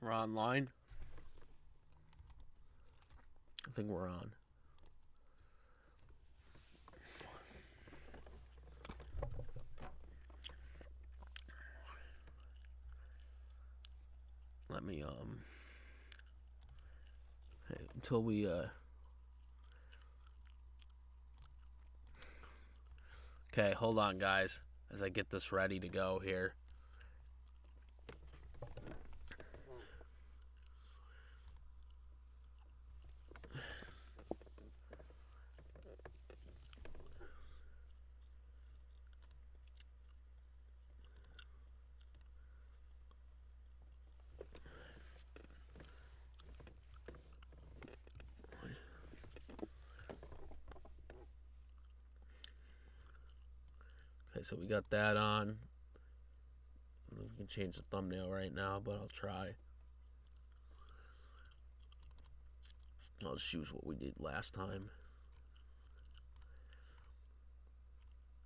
We're online. I think we're on. Let me until we okay, hold on guys as I get this ready to go here. Okay, so we got that on. We can change the thumbnail right now, but I'll try. I'll just use what we did last time,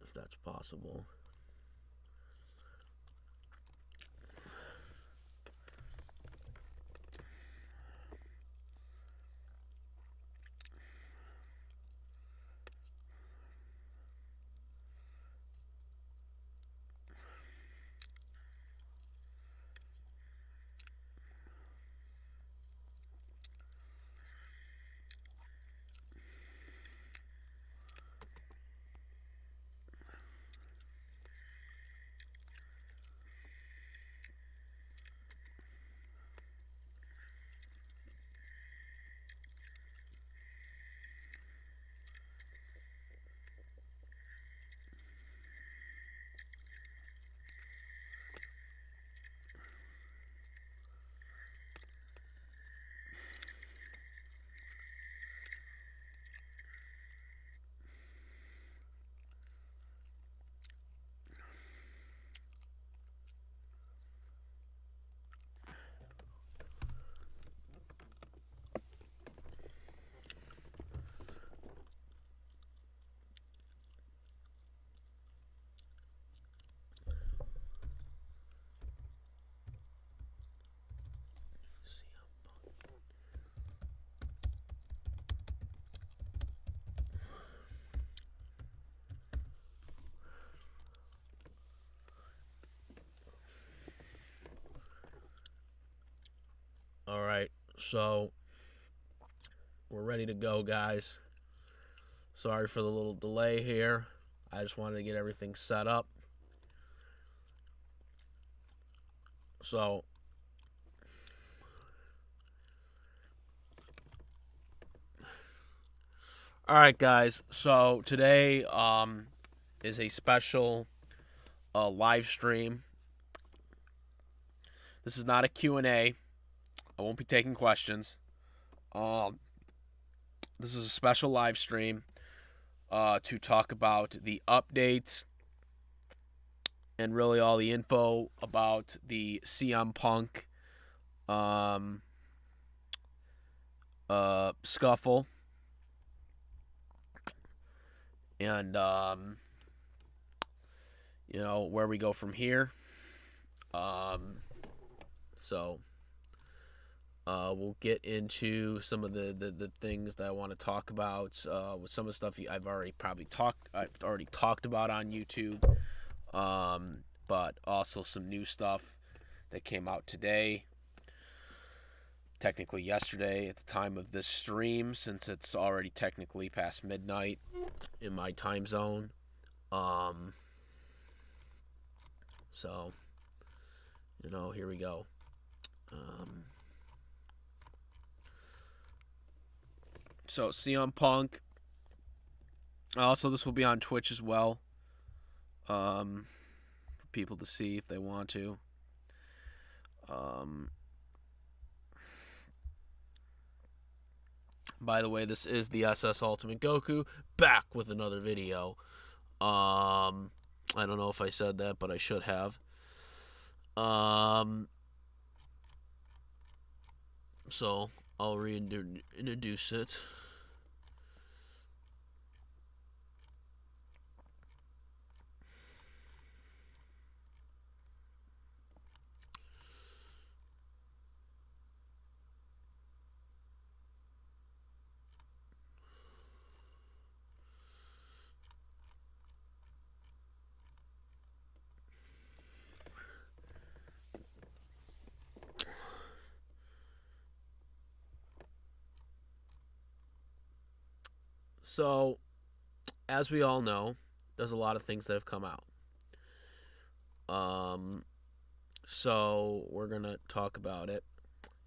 if that's possible. All right, so we're ready to go, guys. Sorry for the little delay here. I just wanted to get everything set up. So, all right, guys. So today is a special live stream. This is not a Q&A. I won't be taking questions. This is a special live stream to talk about the updates and really all the info about the CM Punk scuffle. And, you know, where we go from here. So we'll get into some of the things that I want to talk about. With some of the stuff I've already talked about on YouTube. But also some new stuff that came out today. Technically yesterday at the time of this stream, since it's already technically past midnight in my time zone. So, you know, here we go. So CM Punk. Also, this will be on Twitch as well. For people to see if they want to. By the way, this is the SS Ultimate Goku back with another video. I don't know if I said that, but I should have. So I'll reintroduce it. So, as we all know, there's a lot of things that have come out. So we're going to talk about it.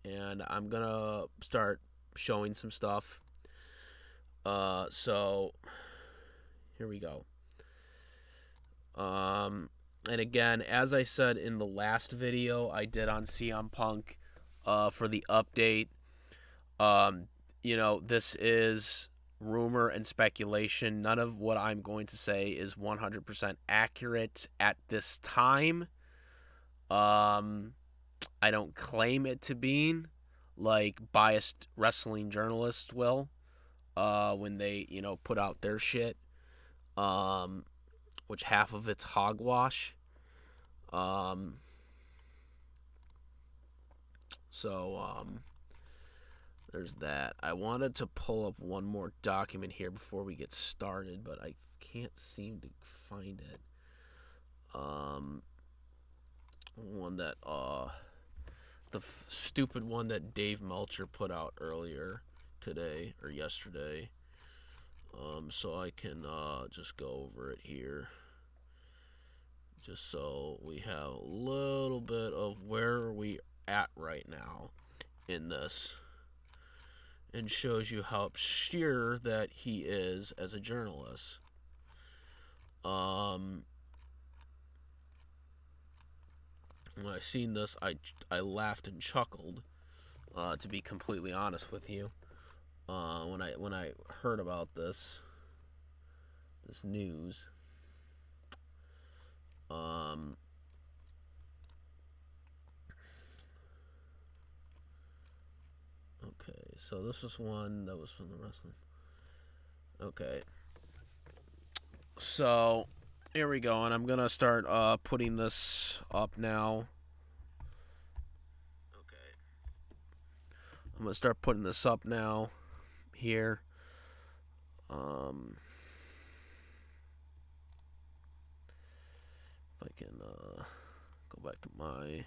And I'm going to start showing some stuff. So, here we go. And again, as I said in the last video I did on CM Punk for the update, this is rumor and speculation. None of what I'm going to say is 100% accurate at this time. I don't claim it to be, like biased wrestling journalists will when they, put out their shit, which half of it's hogwash. There's that. I wanted to pull up one more document here before we get started, but I can't seem to find it. One that, the stupid one that Dave Meltzer put out earlier today, or yesterday. So I can, just go over it here. Just so we have a little bit of where we at right now in this. And shows you how obscure that he is as a journalist. When I seen this, I laughed and chuckled, to be completely honest with you. When I heard about this news. Okay, so this was one that was from the wrestling. Okay. So, here we go, and I'm gonna start putting this up now. Okay. I'm gonna start putting this up now here. If I can go back to my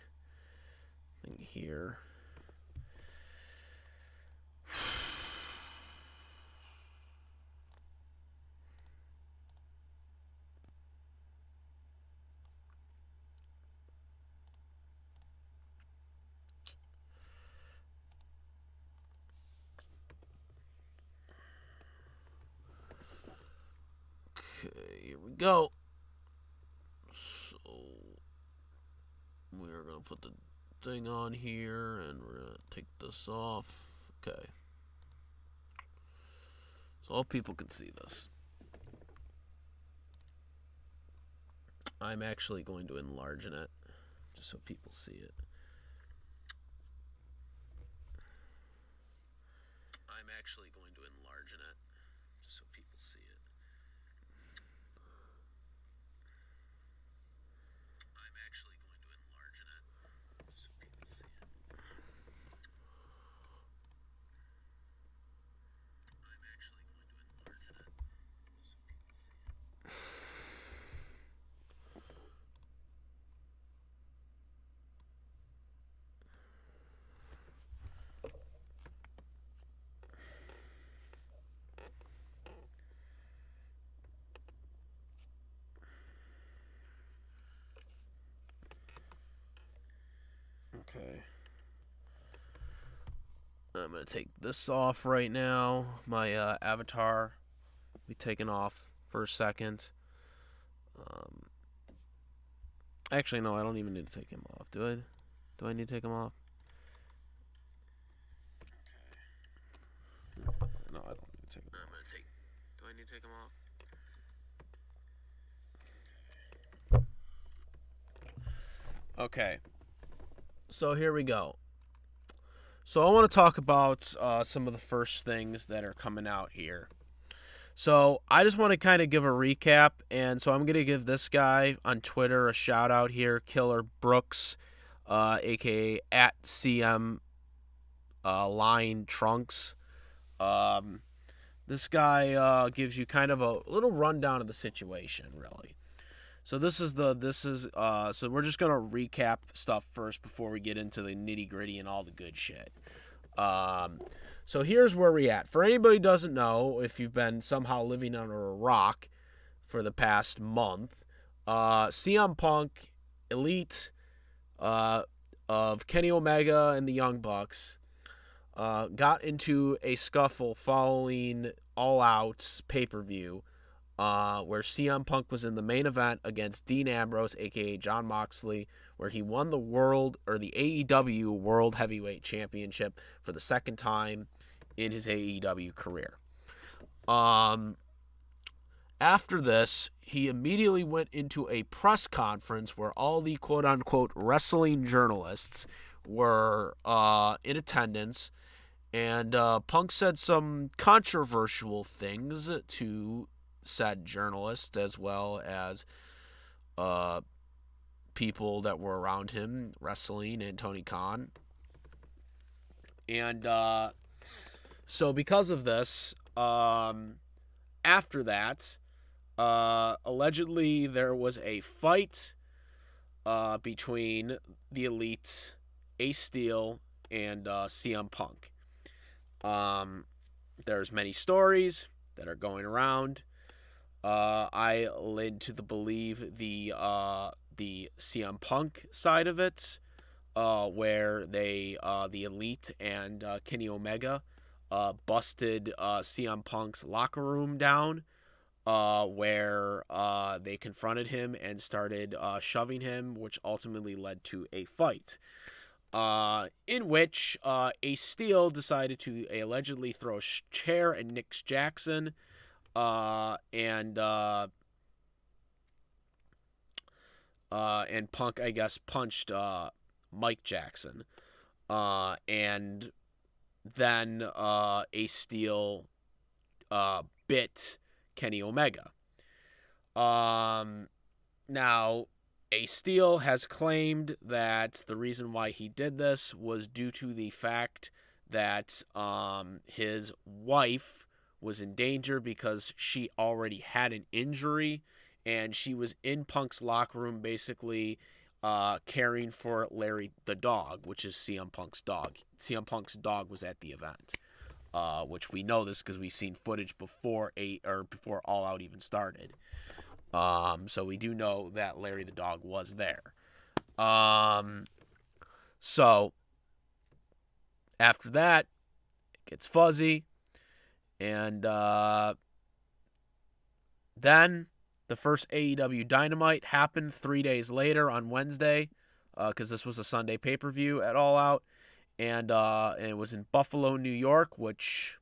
thing here. Okay, here we go. So we're gonna put the thing on here and we're gonna take this off. Okay. So all people can see this. I'm actually going to enlarge it just so people see it. I'm actually going to enlarge it just so people see it. I'm actually going to enlarge it just so people see it. I'm actually going to enlarge it just so people see it. Okay. I'm going to take this off right now. My avatar will be taken off for a second. Actually, no, I don't even need to take him off. Do I? Do I need to take him off? Okay. No, I don't need to take him off. Do I need to take him off? Okay. So here we go. So I want to talk about some of the first things that are coming out here. So I just want to kind of give a recap, and so I'm going to give this guy on Twitter a shout out here, Killer Brooks, aka at CM Line Trunks. This guy gives you kind of a little rundown of the situation, really. So so we're just gonna recap stuff first before we get into the nitty gritty and all the good shit. So here's where we're at. For anybody who doesn't know, if you've been somehow living under a rock for the past month, CM Punk, Elite, of Kenny Omega and the Young Bucks, got into a scuffle following All Out's pay-per-view, where CM Punk was in the main event against Dean Ambrose, aka Jon Moxley, where he won the AEW World Heavyweight Championship for the second time in his AEW career. After this, he immediately went into a press conference where all the quote-unquote wrestling journalists were in attendance, and Punk said some controversial things to said journalists, as well as people that were around him, wrestling, and Tony Khan. And so because of this, after that, allegedly there was a fight between the Elite, Ace Steel, and CM Punk. There's many stories that are going around. I led to believe the CM Punk side of it, where the Elite and Kenny Omega busted CM Punk's locker room down, where they confronted him and started shoving him, which ultimately led to a fight, in which Ace Steel decided to allegedly throw a chair at Nick Jackson, and Punk, I guess, punched Mike Jackson, and then Ace Steel bit Kenny Omega. Now, Ace Steel has claimed that the reason why he did this was due to the fact that his wife was in danger because she already had an injury, and she was in Punk's locker room basically caring for Larry the dog, which is CM Punk's dog. CM Punk's dog was at the event, which we know this because we've seen footage before All Out even started. So we do know that Larry the dog was there. So after that, it gets fuzzy, and then the first AEW Dynamite happened 3 days later on Wednesday, because this was a Sunday pay-per-view at All Out, and it was in Buffalo, New York, which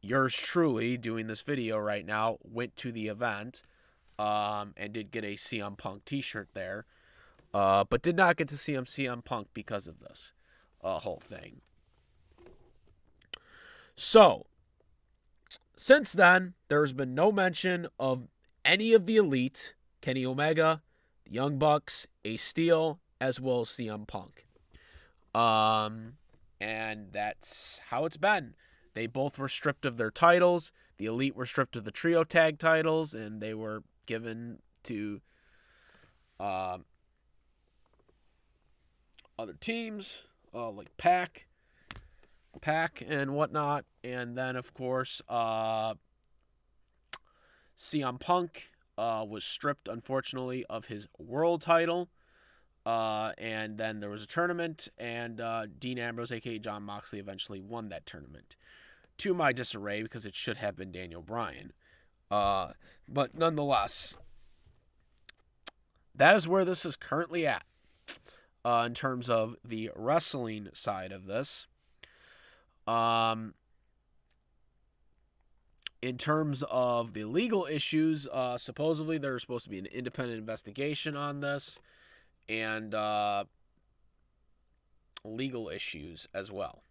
yours truly, doing this video right now, went to the event, and did get a CM Punk t-shirt there, but did not get to see CM Punk because of this whole thing. So, since then, there's been no mention of any of the Elite, Kenny Omega, the Young Bucks, Ace Steel, as well as CM Punk. And that's how it's been. They both were stripped of their titles. The Elite were stripped of the trio tag titles, and they were given to other teams, like Pac and whatnot. And then, of course, CM Punk was stripped, unfortunately, of his world title. And then there was a tournament, and Dean Ambrose, a.k.a. Jon Moxley, eventually won that tournament. To my disarray, because it should have been Daniel Bryan. But nonetheless, that is where this is currently at, in terms of the wrestling side of this. In terms of the legal issues, supposedly there's supposed to be an independent investigation on this, and legal issues as well.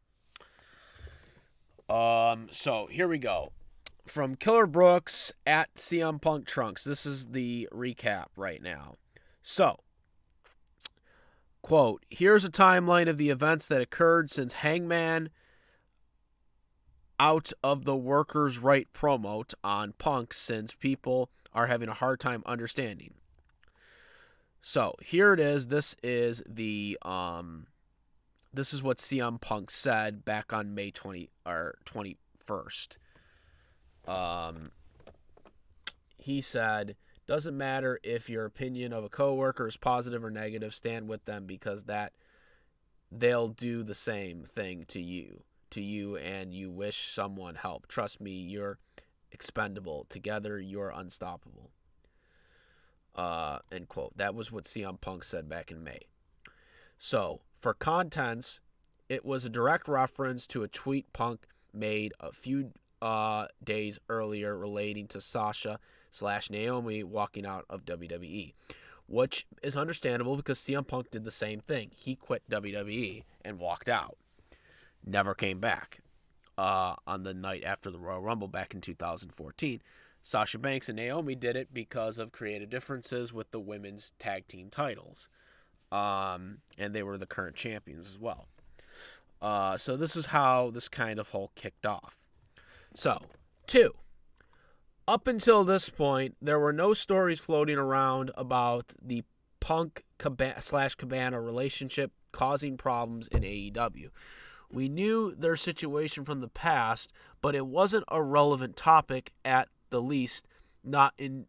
So here we go. From Killer Brooks at CM Punk Trunks. This is the recap right now. So, quote, here's a timeline of the events that occurred since Hangman out of the Workers' Right promo on Punk, since people are having a hard time understanding. So, here it is. This is the this is what CM Punk said back on May 21st. He said, "Doesn't matter if your opinion of a coworker is positive or negative, stand with them because they'll do the same thing to you and you wish someone help. Trust me, you're expendable. Together, you're unstoppable." End quote. That was what CM Punk said back in May. So, for contents, it was a direct reference to a tweet Punk made a few days earlier relating to Sasha/Naomi walking out of WWE, which is understandable because CM Punk did the same thing. He quit WWE and walked out. Never came back. On the night after the Royal Rumble back in 2014. Sasha Banks and Naomi did it because of creative differences with the women's tag team titles. And they were the current champions as well. So this is how this kind of whole kicked off. So, 2. Up until this point, there were no stories floating around about the Punk/Cabana relationship causing problems in AEW. We knew their situation from the past, but it wasn't a relevant topic, at the least, not in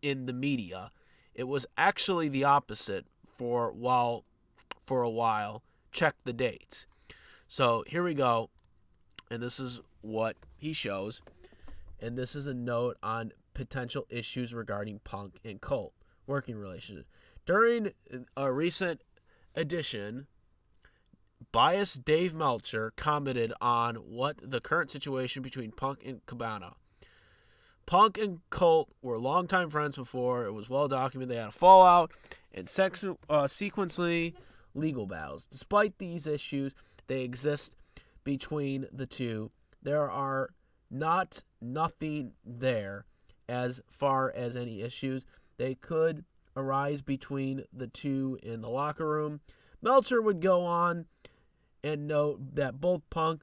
the media. It was actually the opposite for a while. Check the dates. So here we go, and this is what he shows, and this is a note on potential issues regarding Punk and Colt working relationship. During a recent edition, biased Dave Meltzer commented on what the current situation between Punk and Cabana. Punk and Colt were longtime friends before. It was well documented they had a fallout and sequentially legal battles. Despite these issues, they exist between the two. There are nothing there as far as any issues. They could arise between the two in the locker room. Meltzer would go on and note that both Punk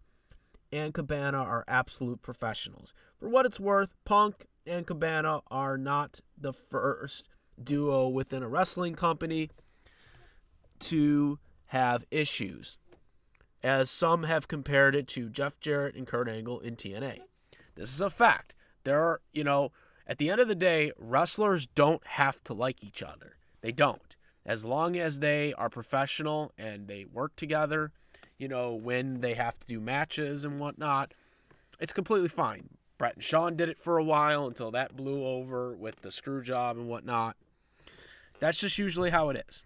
and Cabana are absolute professionals. For what it's worth, Punk and Cabana are not the first duo within a wrestling company to have issues, as some have compared it to Jeff Jarrett and Kurt Angle in TNA. This is a fact. There are, at the end of the day, wrestlers don't have to like each other. They don't. As long as they are professional and they work together, when they have to do matches and whatnot, it's completely fine. Brett and Shawn did it for a while until that blew over with the screw job and whatnot. That's just usually how it is.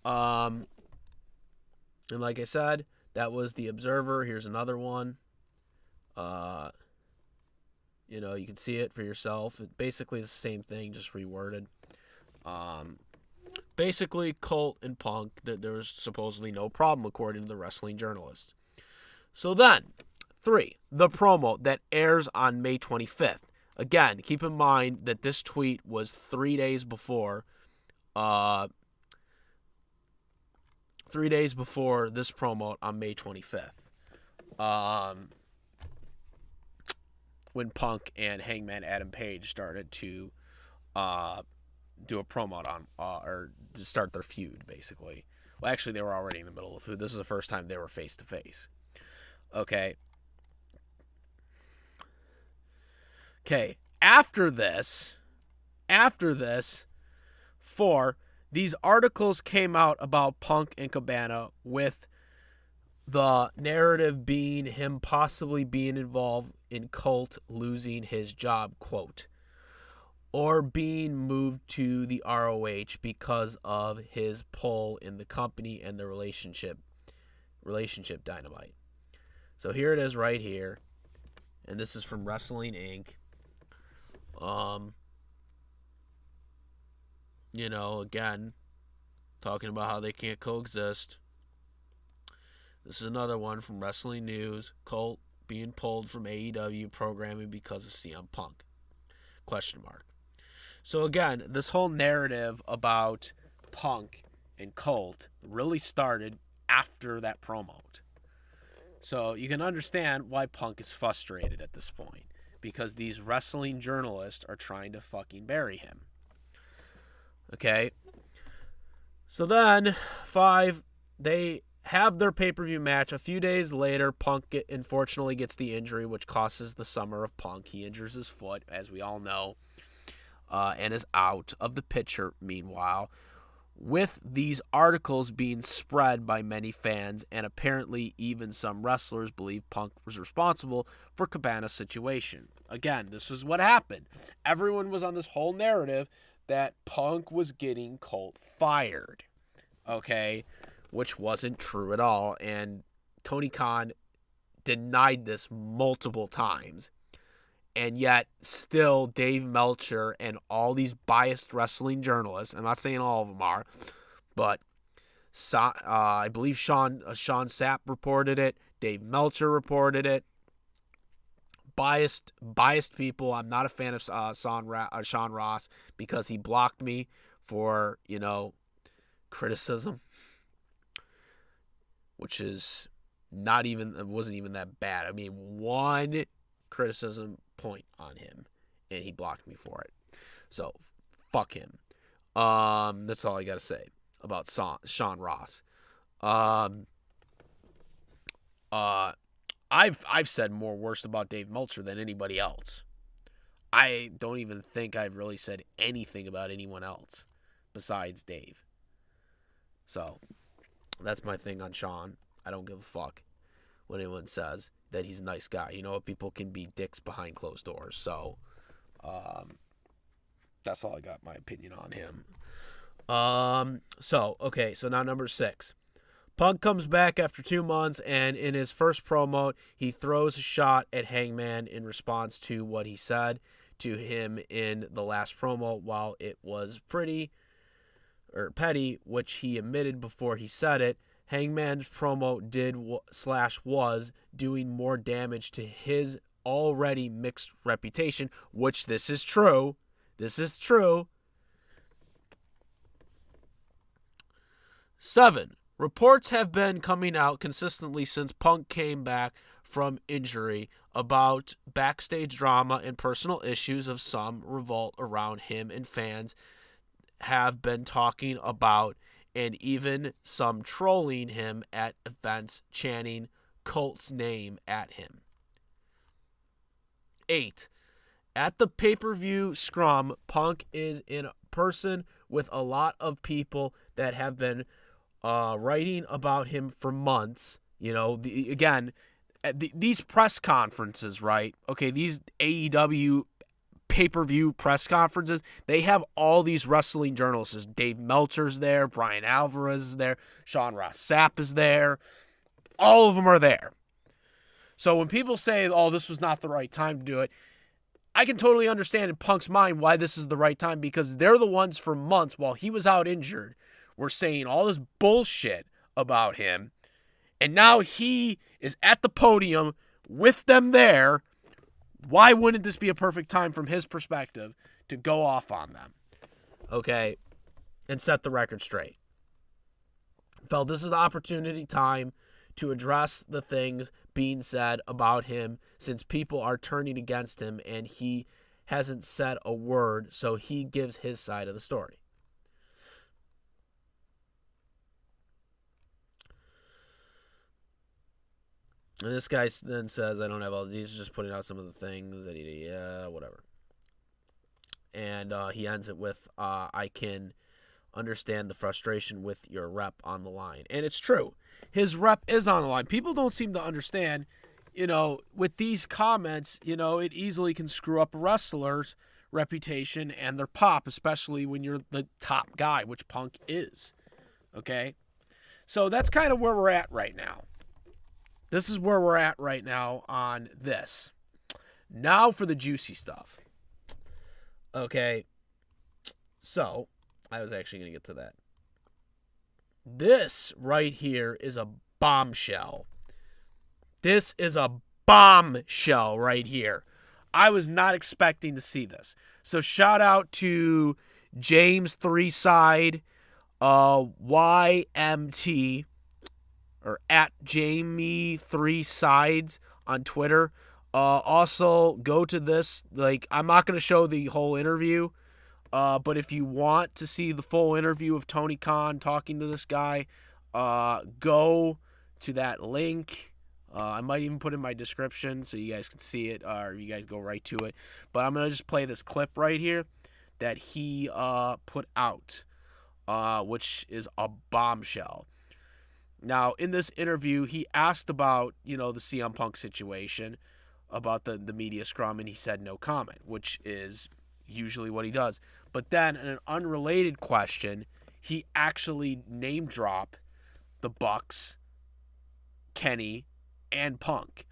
And like I said, that was The Observer. Here's another one. You can see it for yourself. It basically is the same thing, just reworded. Basically, Colt and Punk, there was supposedly no problem, according to the wrestling journalist. So then, 3, the promo that airs on May 25th. Again, keep in mind that this tweet was 3 days before, 3 days before this promo on May 25th. When Punk and Hangman Adam Page started to do a promo on, or to start their feud, basically. Well, actually, they were already in the middle of the feud. This is the first time they were face-to-face. Okay. After this, 4, these articles came out about Punk and Cabana, with the narrative being him possibly being involved in Colt losing his job, quote, or being moved to the ROH because of his pull in the company and the relationship dynamite. So here it is right here, and this is from Wrestling Inc. Again, talking about how they can't coexist. This is another one from Wrestling News. Colt being pulled from AEW programming because of CM Punk? ? So again, this whole narrative about Punk and Colt really started after that promo. So you can understand why Punk is frustrated at this point, because these wrestling journalists are trying to fucking bury him. Okay? So then, 5, they have their pay-per-view match. A few days later, Punk unfortunately gets the injury, which costs the summer of Punk. He injures his foot, as we all know, and is out of the picture meanwhile, with these articles being spread by many fans, and apparently even some wrestlers believe Punk was responsible for Cabana's situation. Again, this is what happened. Everyone was on this whole narrative that Punk was getting Colt fired, okay, which wasn't true at all, and Tony Khan denied this multiple times. And yet, still, Dave Meltzer and all these biased wrestling journalists, I'm not saying all of them are, but I believe Sean Sapp reported it, Dave Meltzer reported it, biased people. I'm not a fan of Sean Ross because he blocked me for, criticism, which is it wasn't even that bad. I mean, one criticism point on him, and he blocked me for it. So, fuck him. That's all I gotta say about Sean Ross. I've said more worse about Dave Meltzer than anybody else. I don't even think I've really said anything about anyone else besides Dave. So, that's my thing on Sean. I don't give a fuck what anyone says that he's a nice guy. You know, people can be dicks behind closed doors. So, that's all I got my opinion on him. So now number 6. Punk comes back after 2 months, and in his first promo, he throws a shot at Hangman in response to what he said to him in the last promo. While it was petty, which he admitted before he said it, Hangman's promo was doing more damage to his already mixed reputation, which this is true. This is true. 7. Reports have been coming out consistently since Punk came back from injury about backstage drama and personal issues of some revolt around him, and fans have been talking about and even some trolling him at events, chanting Colt's name at him. 8. At the pay-per-view scrum, Punk is in person with a lot of people that have been writing about him for months. These press conferences, right? Okay, these AEW pay-per-view press conferences, they have all these wrestling journalists. Dave Meltzer's there, Brian Alvarez is there, Sean Ross Sapp is there. All of them are there. So when people say, oh, this was not the right time to do it, I can totally understand in Punk's mind why this is the right time, because they're the ones for months while he was out injured were saying all this bullshit about him. And now he is at the podium with them there. Why wouldn't this be a perfect time from his perspective to go off on them? Okay, and set the record straight. Felt this is the opportunity time to address the things being said about him, since people are turning against him and he hasn't said a word, so he gives his side of the story. And this guy then says, I don't have all these, just putting out some of the things that whatever. And he ends it with, I can understand the frustration with your rep on the line. And it's true. His rep is on the line. People don't seem to understand, with these comments, it easily can screw up a wrestler's reputation and their pop, especially when you're the top guy, which Punk is. Okay? So that's kind of where we're at right now. This is where we're at right now on this. Now for the juicy stuff. Okay. So, I was actually going to get to that. This right here is a bombshell. This is a bombshell right here. I was not expecting to see this. So, shout out to James 3Side, YMT, or at Jamie 3Sides on Twitter. Also, go to this. I'm not going to show the whole interview. But if you want to see the full interview of Tony Khan talking to this guy, go to that link. I might even put in my description so you guys can see it, or you guys go right to it. But I'm going to just play this clip right here that he put out, which is a bombshell. Now, in this interview, he asked about, the CM Punk situation, about the media scrum, and he said no comment, which is usually what he does. But then, in an unrelated question, he actually name-dropped the Bucks, Kenny, and Punk.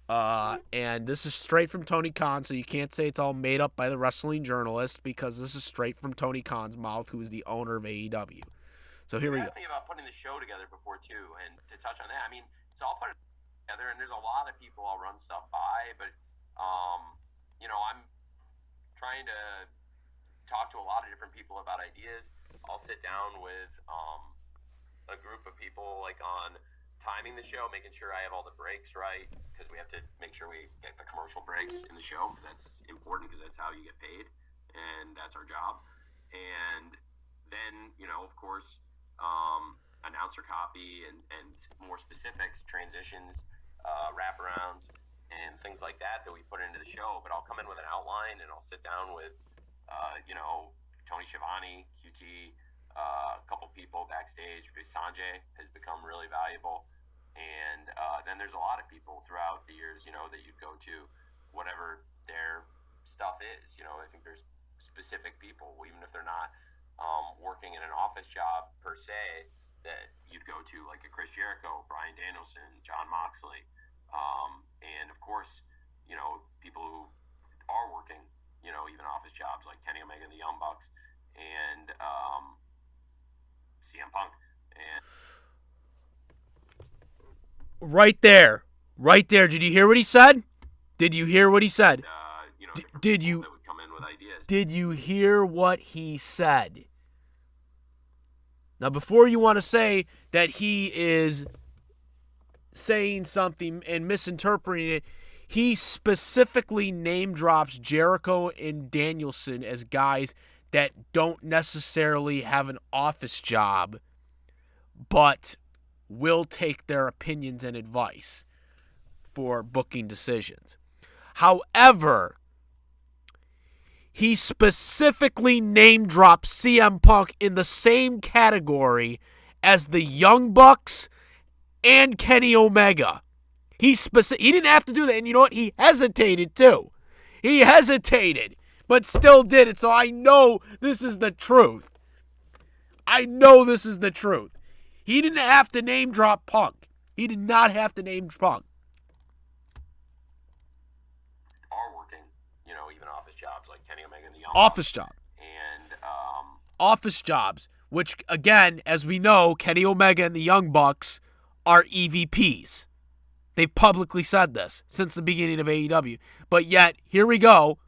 And this is straight from Tony Khan, so you can't say it's all made up by the wrestling journalist, because this is straight from Tony Khan's mouth, who is the owner of AEW. So here we go. You asked me about putting the show together before, too, and to touch on that, it's all put together, and there's a lot of people I'll run stuff by, but, I'm trying to talk to a lot of different people about ideas. I'll sit down with a group of people, on timing the show, making sure I have all the breaks right, because we have to make sure we get the commercial breaks in the show, because that's important, because that's how you get paid, and that's our job. And then, of course, announcer copy and more specifics, transitions, wraparounds, and things like that we put into the show. But I'll come in with an outline, and I'll sit down with, Tony Schiavone, QT, a couple people backstage. Sanjay has become really valuable. And then there's a lot of people throughout the years, that you'd go to, whatever their stuff is. I think there's specific people, even if they're not working in an office job per se, that you'd go to, like a Chris Jericho, Bryan Danielson, Jon Moxley, and of course, people who are working, even office jobs, like Kenny Omega and the Young Bucks, and CM Punk. And right there, did you hear what he said? Did you hear what he said? Did you? That would come in with ideas. Did you hear what he said? Now, before you want to say that he is saying something and misinterpreting it, he specifically name drops Jericho and Danielson as guys that don't necessarily have an office job, but will take their opinions and advice for booking decisions. However, he specifically name drops CM Punk in the same category as the Young Bucks and Kenny Omega. He didn't have to do that, and you know what? He hesitated too. He hesitated, but still did it, so I know this is the truth. I know this is the truth. He didn't have to name drop Punk. He did not have to name Punk. Are working, even office jobs, like Kenny Omega and the Young Office job. And office jobs, which, again, as we know, Kenny Omega and the Young Bucks are EVPs. They've publicly said this since the beginning of AEW. But yet, here we go.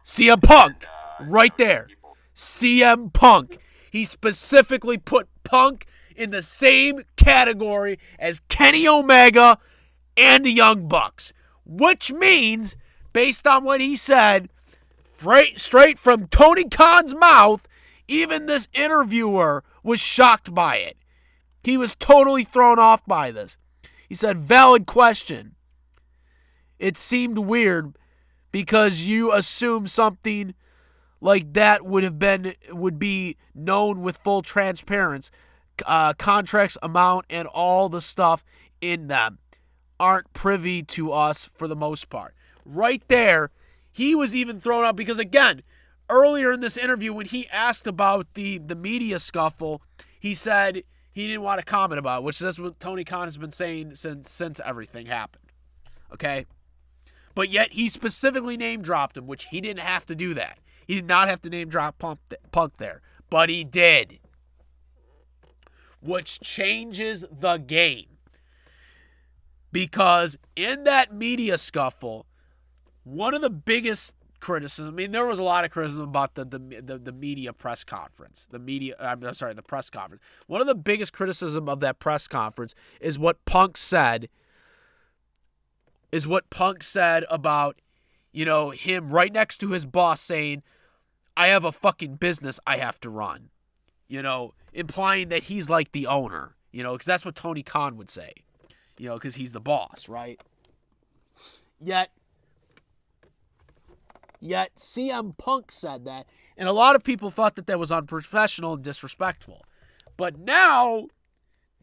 CM Punk. Right there. CM Punk. He specifically put Punk in the same category as Kenny Omega and the Young Bucks. Which means, based on what he said, straight from Tony Khan's mouth, even this interviewer was shocked by it. He was totally thrown off by this. He said, valid question. It seemed weird because you assume something like that would be known with full transparency. Contracts, amount, and all the stuff in them aren't privy to us for the most part. Right there, he was even thrown out because, again, earlier in this interview when he asked about the media scuffle, he said he didn't want to comment about it, which is what Tony Khan has been saying since everything happened. Okay? But yet he specifically name dropped him, which he didn't have to do that. He did not have to name drop Punk there. But he did. Which changes the game. Because in that media scuffle, one of the biggest criticism, there was a lot of criticism about the media press conference. The press conference. One of the biggest criticism of that press conference is what Punk said about, him right next to his boss saying, I have a fucking business I have to run. Implying that he's like the owner, because that's what Tony Khan would say, because he's the boss, right? Yet CM Punk said that, and a lot of people thought that was unprofessional and disrespectful. But now,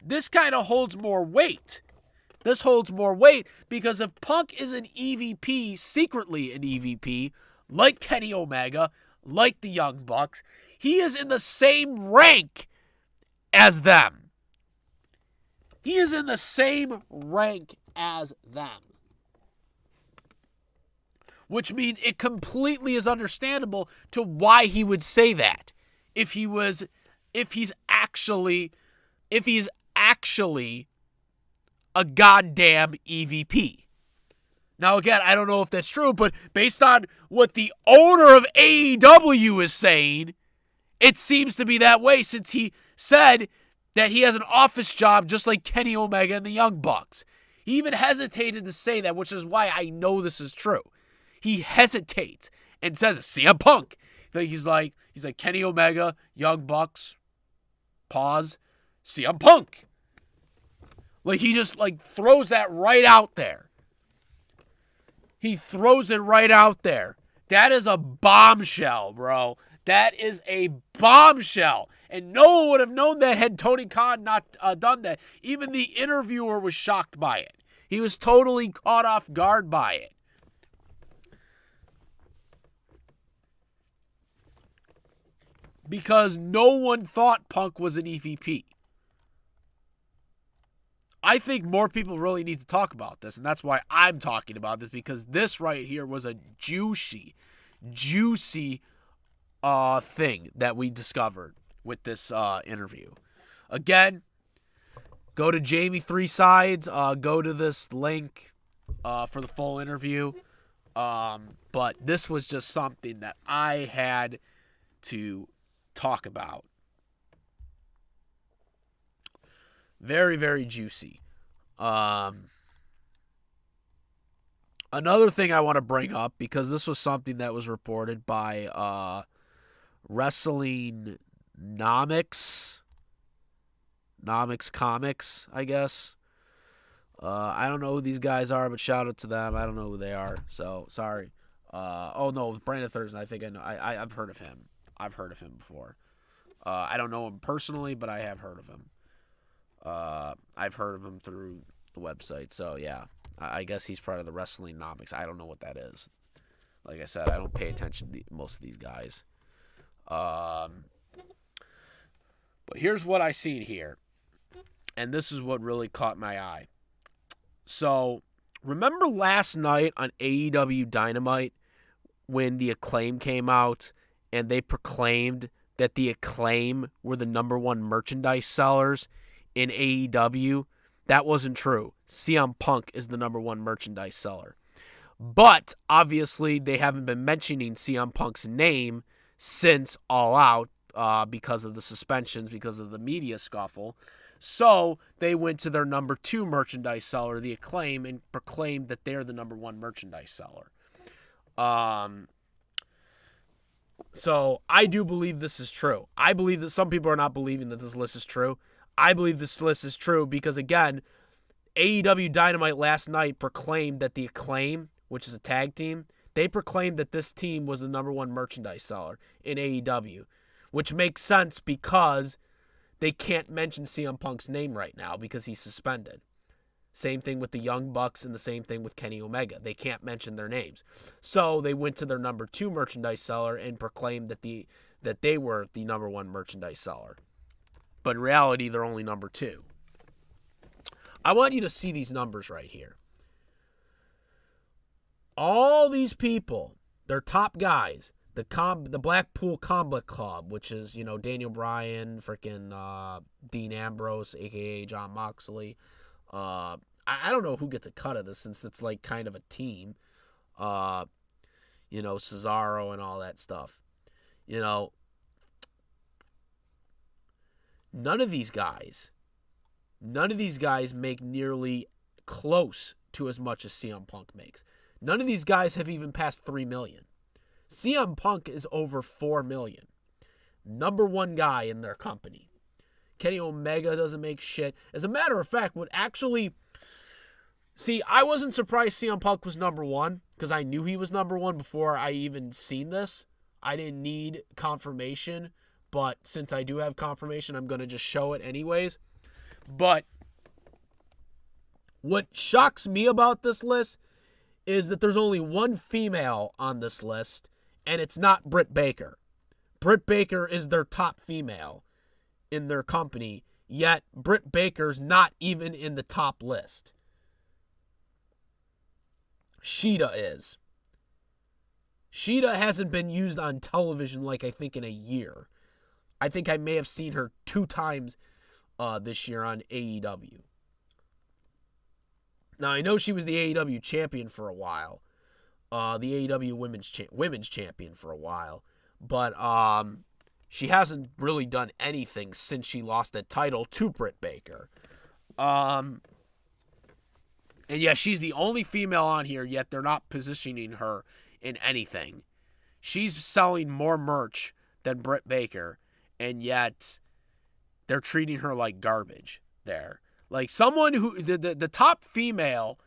this kind of holds more weight. This holds more weight because if Punk is an EVP, secretly an EVP, like Kenny Omega, like the Young Bucks, he is in the same rank as them. He is in the same rank as them. Which means it completely is understandable to why he would say that. If he's actually a goddamn EVP. Now again, I don't know if that's true, but based on what the owner of AEW is saying, it seems to be that way, since he said that he has an office job just like Kenny Omega and the Young Bucks. He even hesitated to say that, which is why I know this is true. He hesitates and says, CM Punk. He's like Kenny Omega, Young Bucks, pause, CM Punk. Like, he just, throws that right out there. He throws it right out there. That is a bombshell, bro. That is a bombshell. And no one would have known that had Tony Khan not done that. Even the interviewer was shocked by it. He was totally caught off guard by it. Because no one thought Punk was an EVP. I think more people really need to talk about this, and that's why I'm talking about this, because this right here was a juicy thing that we discovered with this interview. Again, go to Jamie Three Sides, go to this link for the full interview. But this was just something that I had to talk about. Very, very juicy. Another thing I want to bring up, because this was something that was reported by Wrestling Nomics Comics, I guess. I don't know who these guys are, but shout out to them. I don't know who they are, so sorry. Oh no, Brandon Thurston. I think I know. I've heard of him. I've heard of him before. I don't know him personally, but I have heard of him. I've heard of him through the website, so yeah. I guess he's part of the Wrestling Nomics. I don't know what that is. Like I said, I don't pay attention to most of these guys. But here's what I seen here. And this is what really caught my eye. So, remember last night on AEW Dynamite when the Acclaim came out and they proclaimed that the Acclaim were the #1 merchandise sellers in AEW? That wasn't true. CM Punk is the #1 merchandise seller. But, obviously, they haven't been mentioning CM Punk's name since All Out because of the suspensions, because of the media scuffle. So, they went to their #2 merchandise seller, the Acclaim, and proclaimed that they're the #1 merchandise seller. So, I do believe this is true. I believe that some people are not believing that this list is true. I believe this list is true because, again, AEW Dynamite last night proclaimed that the Acclaim, which is a tag team, they proclaimed that this team was the #1 merchandise seller in AEW, which makes sense because they can't mention CM Punk's name right now because he's suspended. Same thing with the Young Bucks and the same thing with Kenny Omega. They can't mention their names. So they went to their #2 merchandise seller and proclaimed that they were the #1 merchandise seller. But in reality, they're only #2. I want you to see these numbers right here. All these people, they're top guys. The Blackpool Combat Club, which is, Daniel Bryan, freaking Dean Ambrose, a.k.a. Jon Moxley. I don't know who gets a cut of this since it's like kind of a team. Cesaro and all that stuff. None of these guys make nearly close to as much as CM Punk makes. None of these guys have even passed 3 million. CM Punk is over $4 million. Number one guy in their company. Kenny Omega doesn't make shit. As a matter of fact, what actually... See, I wasn't surprised CM Punk was number one because I knew he was number one before I even seen this. I didn't need confirmation, but since I do have confirmation, I'm going to just show it anyways. But what shocks me about this list is that there's only one female on this list, and it's not Brit Baker. Brit Baker is their top female in their company, yet Brit Baker's not even in the top list. Sheeta is. Sheeta hasn't been used on television like I think in a year. I think I may have seen her 2 times this year on AEW. Now I know she was the AEW champion for a while. The AEW women's champion for a while. But she hasn't really done anything since she lost that title to Brit Baker. And yeah, she's the only female on here, yet they're not positioning her in anything. She's selling more merch than Brit Baker, and yet they're treating her like garbage there. Like someone who, the top female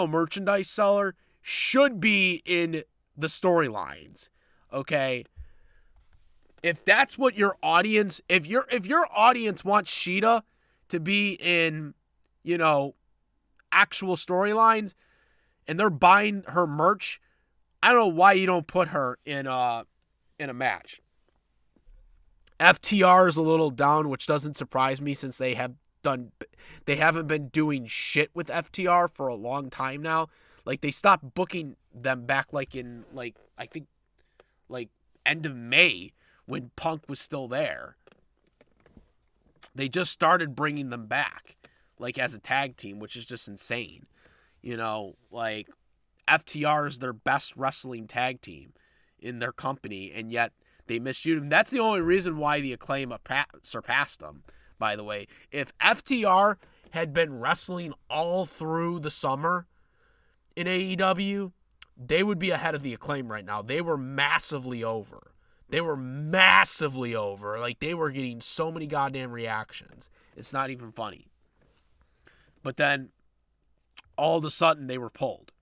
merchandise seller should be in the storylines, okay? If that's what your audience, if your audience wants Sheeta to be in, you know, actual storylines, and they're buying her merch, I don't know why you don't put her in a match. FTR is a little down, which doesn't surprise me since they haven't been doing shit with FTR for a long time now. Like they stopped booking them back in I think end of May when Punk was still there. They just started bringing them back as a tag team, which is just insane. You know, like FTR is their best wrestling tag team in their company, and yet they misused them. That's the only reason why the Acclaim surpassed them, by the way. If FTR had been wrestling all through the summer in AEW, they would be ahead of the Acclaim right now. They were massively over. Like, they were getting so many goddamn reactions. It's not even funny. But then, all of a sudden, they were pulled.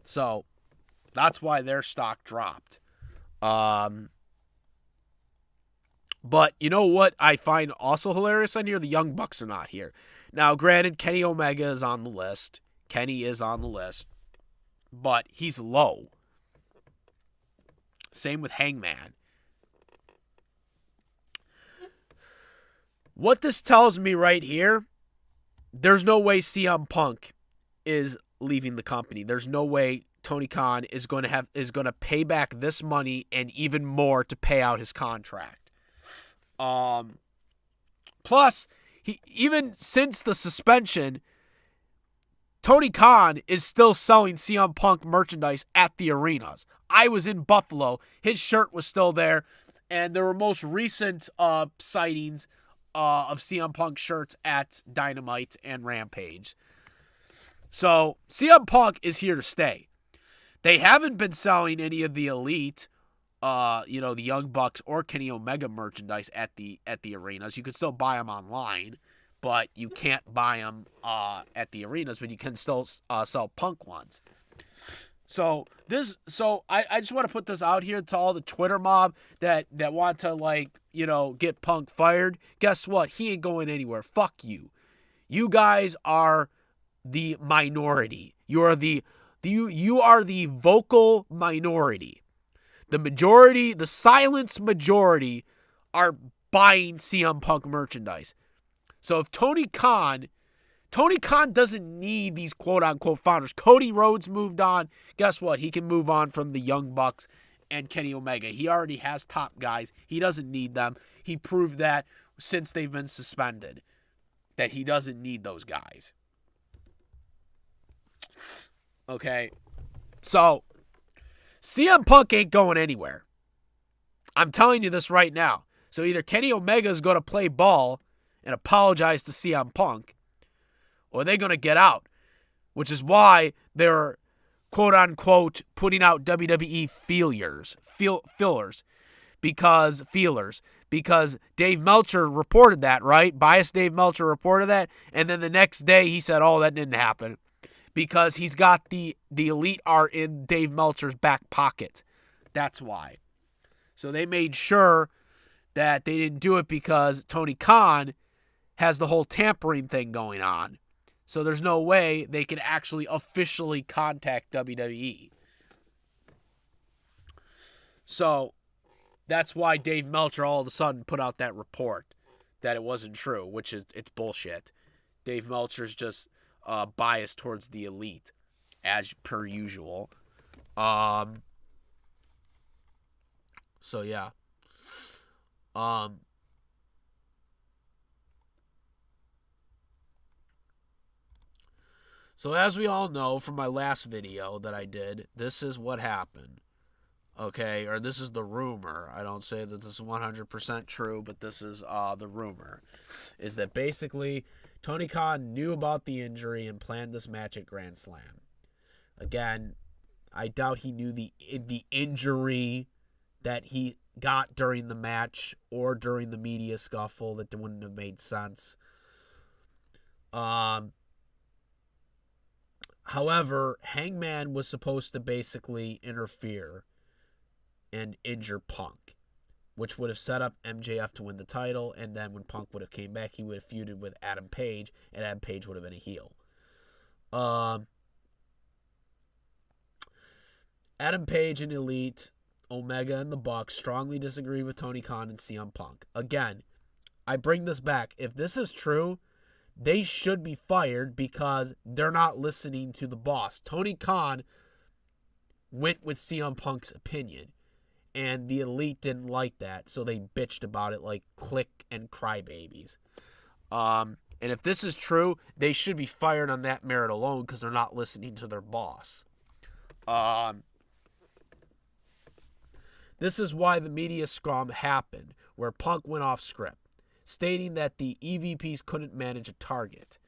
So, that's why their stock dropped. But you know what I find also hilarious on here? The Young Bucks are not here. Now, granted, Kenny Omega is on the list. But he's low. Same with Hangman. What this tells me right here, there's no way CM Punk is leaving the company. There's no way Tony Khan is going to pay back this money and even more to pay out his contract. Plus, even since the suspension, Tony Khan is still selling CM Punk merchandise at the arenas. I was in Buffalo. His shirt was still there. And there were most recent sightings of CM Punk shirts at Dynamite and Rampage. So, CM Punk is here to stay. They haven't been selling any of the Elite, the Young Bucks or Kenny Omega merchandise at the arenas. You can still buy them online, but you can't buy them at the arenas, but you can still sell Punk ones. So I just want to put this out here to all the Twitter mob that want to get Punk fired. Guess what? He ain't going anywhere. Fuck you. You guys are the minority. You are the vocal minority. The majority, the silent majority, are buying CM Punk merchandise. So if Tony Khan doesn't need these quote-unquote founders. Cody Rhodes moved on. Guess what? He can move on from the Young Bucks and Kenny Omega. He already has top guys. He doesn't need them. He proved that since they've been suspended, that he doesn't need those guys. Okay? So, CM Punk ain't going anywhere. I'm telling you this right now. So either Kenny Omega is going to play ball and apologize to CM Punk, or they're going to get out, which is why they're quote-unquote putting out WWE fillers, because Dave Meltzer reported that, right? Biased Dave Meltzer reported that, and then the next day he said, oh, that didn't happen, because he's got the Elite are in Dave Meltzer's back pocket. That's why. So they made sure that they didn't do it because Tony Khan has the whole tampering thing going on. So there's no way they can actually officially contact WWE. So that's why Dave Meltzer all of a sudden put out that report that it wasn't true, which is, it's bullshit. Dave Meltzer's just biased towards the Elite, as per usual. So yeah. So as we all know from my last video that I did, this is what happened. Okay, or this is the rumor. I don't say that this is 100% true, but this is the rumor. Is that basically Tony Khan knew about the injury and planned this match at Grand Slam. Again, I doubt he knew the injury that he got during the match or during the media scuffle. That wouldn't have made sense. However, Hangman was supposed to basically interfere and injure Punk, which would have set up MJF to win the title, and then when Punk would have came back, he would have feuded with Adam Page, and Adam Page would have been a heel. Adam Page and Elite, Omega, and the Bucks strongly disagree with Tony Khan and CM Punk. Again, I bring this back. If this is true, they should be fired because they're not listening to the boss. Tony Khan went with CM Punk's opinion, and the Elite didn't like that, so they bitched about it like Click and crybabies. And if this is true, they should be fired on that merit alone because they're not listening to their boss. This is why the media scrum happened, where Punk went off script, stating that the EVPs couldn't manage a target,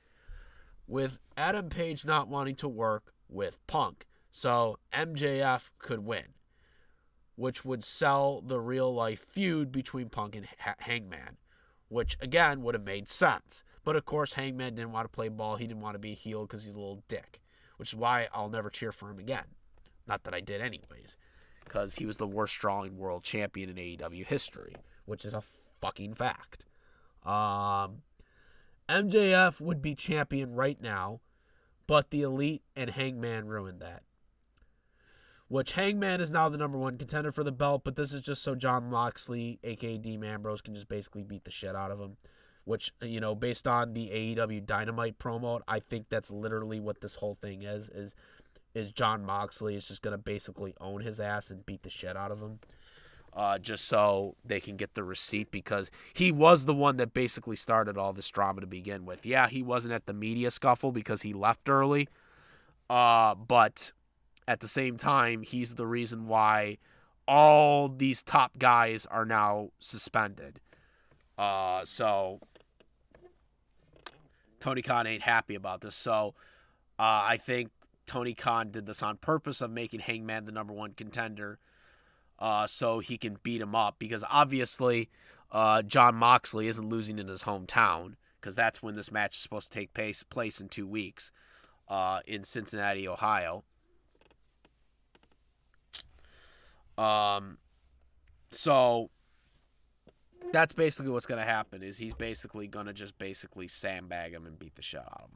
with Adam Page not wanting to work with Punk, so MJF could win, which would sell the real-life feud between Punk and Hangman, which, again, would have made sense. But, of course, Hangman didn't want to play ball. He didn't want to be a heel because he's a little dick, which is why I'll never cheer for him again. Not that I did anyways, because he was the worst drawing world champion in AEW history, which is a fucking fact. MJF would be champion right now, but the Elite and Hangman ruined that. Which Hangman is now the number one contender for the belt, but this is just so Jon Moxley, a.k.a. Dean Ambrose, can just basically beat the shit out of him. Which, you know, based on the AEW Dynamite promo, I think that's literally what this whole thing is Jon Moxley is just going to basically own his ass and beat the shit out of him. Just so they can get the receipt, because he was the one that basically started all this drama to begin with. Yeah, he wasn't at the media scuffle because he left early, but at the same time, he's the reason why all these top guys are now suspended. So Tony Khan ain't happy about this. So I think Tony Khan did this on purpose of making Hangman the number one contender, so he can beat him up, because obviously Jon Moxley isn't losing in his hometown, because that's when this match is supposed to take place in 2 weeks in Cincinnati, Ohio. So that's basically what's going to happen, is he's basically going to just basically sandbag him and beat the shit out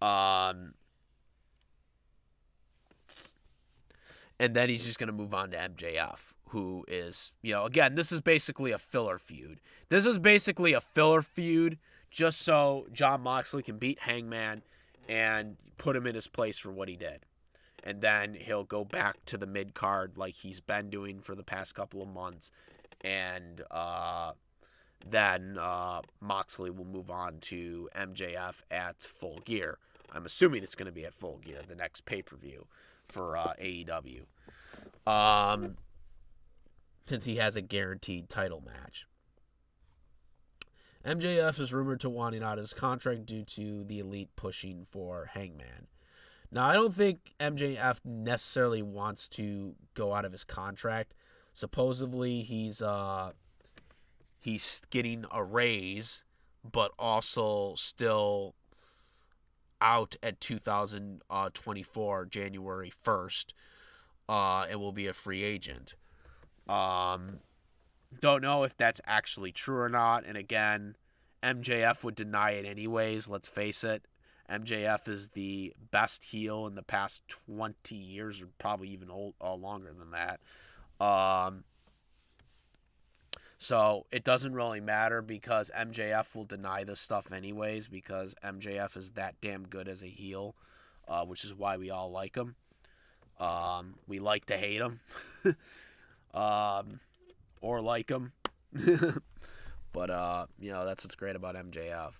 of him. And then he's just going to move on to MJF, who is, you know, again, this is basically a filler feud. This is basically a filler feud just so Jon Moxley can beat Hangman and put him in his place for what he did. And then he'll go back to the mid-card like he's been doing for the past couple of months. And then Moxley will move on to MJF at Full Gear. I'm assuming it's going to be at Full Gear, the next pay-per-view for AEW. Since he has a guaranteed title match. MJF is rumored to wanting out of his contract due to the Elite pushing for Hangman. Now, I don't think MJF necessarily wants to go out of his contract. Supposedly, he's getting a raise, but also still out at 2024 January 1st. And will be a free agent. Don't know if that's actually true or not. And again, MJF would deny it anyways. Let's face it. MJF is the best heel in the past 20 years, or probably even longer than that. So it doesn't really matter because MJF will deny this stuff anyways because MJF is that damn good as a heel, which is why we all like him. We like to hate him. Or like him. But, that's what's great about MJF.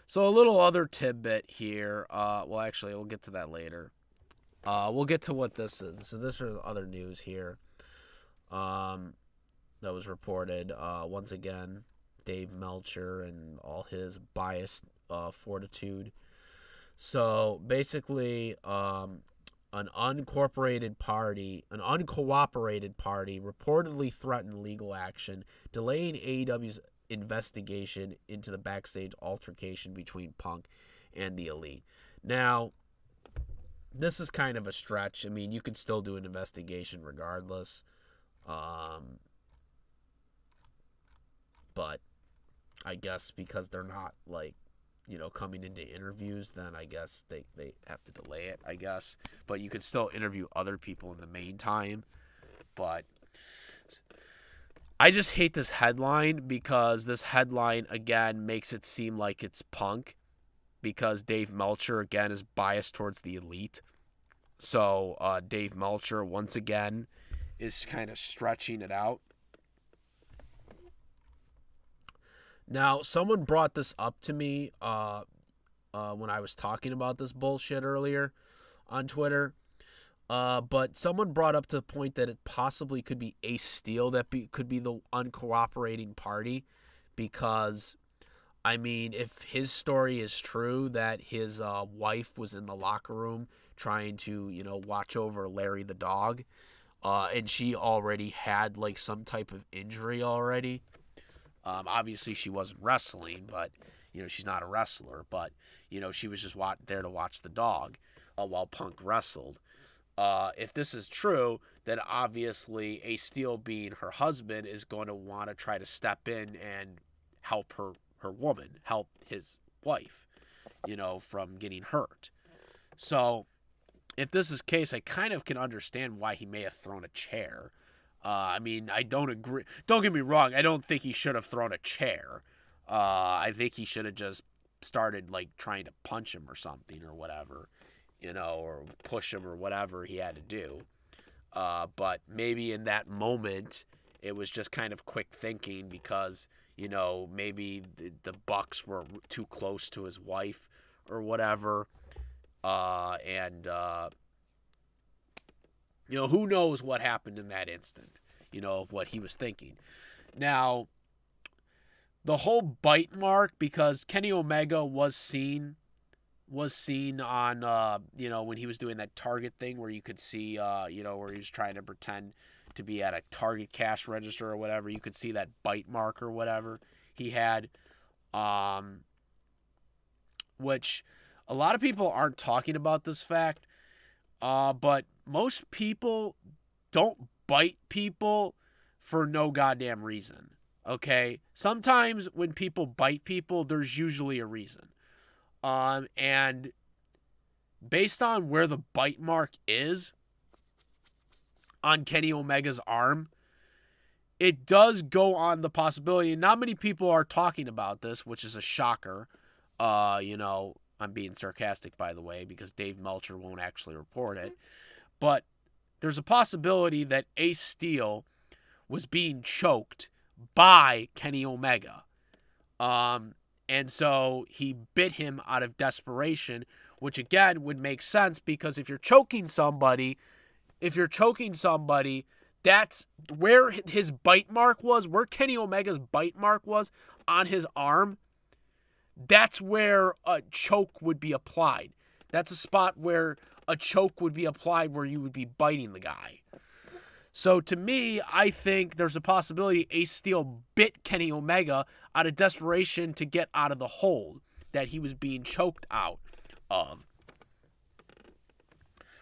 So a little other tidbit here. Well, actually, we'll get to that later. We'll get to what this is. So this is other news here that was reported. Once again, Dave Meltzer and all his biased fortitude. So basically, an uncooperated party reportedly threatened legal action, delaying AEW's investigation into the backstage altercation between Punk and the Elite. Now, this is kind of a stretch. I mean, you could still do an investigation regardless. But I guess because they're not, coming into interviews, then I guess they have to delay it, I guess. But you could still interview other people in the meantime. But I just hate this headline because this headline, again, makes it seem like it's Punk because Dave Meltzer, again, is biased towards the Elite. So Dave Meltzer, once again, is kind of stretching it out. Now, someone brought this up to me when I was talking about this bullshit earlier on Twitter. But someone brought up to the point that it possibly could be Ace Steel that could be the uncooperating party. Because, I mean, if his story is true that his wife was in the locker room trying to, watch over Larry the dog, and she already had, some type of injury already. Obviously, she wasn't wrestling, but, she's not a wrestler. But, she was just there to watch the dog while Punk wrestled. If this is true, then obviously Ace Steel, being her husband, is going to want to try to step in and help her woman, help his wife, from getting hurt. So, if this is the case, I kind of can understand why he may have thrown a chair. I mean, I don't agree. Don't get me wrong. I don't think he should have thrown a chair. I think he should have just started, trying to punch him or something or whatever, or push him or whatever he had to do. But maybe in that moment, it was just kind of quick thinking because, maybe the Bucks were too close to his wife or whatever. Who knows what happened in that instant, of what he was thinking. Now, the whole bite mark, because Kenny Omega was seen on, when he was doing that Target thing where you could see, where he was trying to pretend to be at a Target cash register or whatever. You could see that bite mark or whatever he had, which a lot of people aren't talking about this fact, but most people don't bite people for no goddamn reason, okay? Sometimes when people bite people, there's usually a reason. And based on where the bite mark is on Kenny Omega's arm, it does go on the possibility, and not many people are talking about this, which is a shocker. I'm being sarcastic, by the way, because Dave Meltzer won't actually report it. But there's a possibility that Ace Steel was being choked by Kenny Omega. And so he bit him out of desperation, which again would make sense because if you're choking somebody, that's where his bite mark was, where Kenny Omega's bite mark was on his arm. that's where a choke would be applied. That's a spot where a choke would be applied where you would be biting the guy. So to me, I think there's a possibility Ace Steel bit Kenny Omega out of desperation to get out of the hold that he was being choked out of.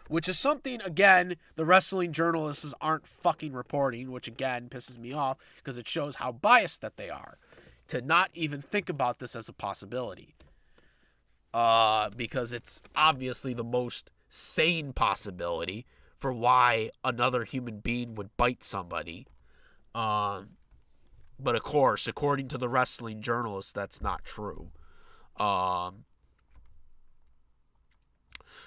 Which is something, again, the wrestling journalists aren't fucking reporting, which again pisses me off because it shows how biased that they are to not even think about this as a possibility. Because it's obviously the most sane possibility for why another human being would bite somebody. But of course, according to the wrestling journalists, that's not true.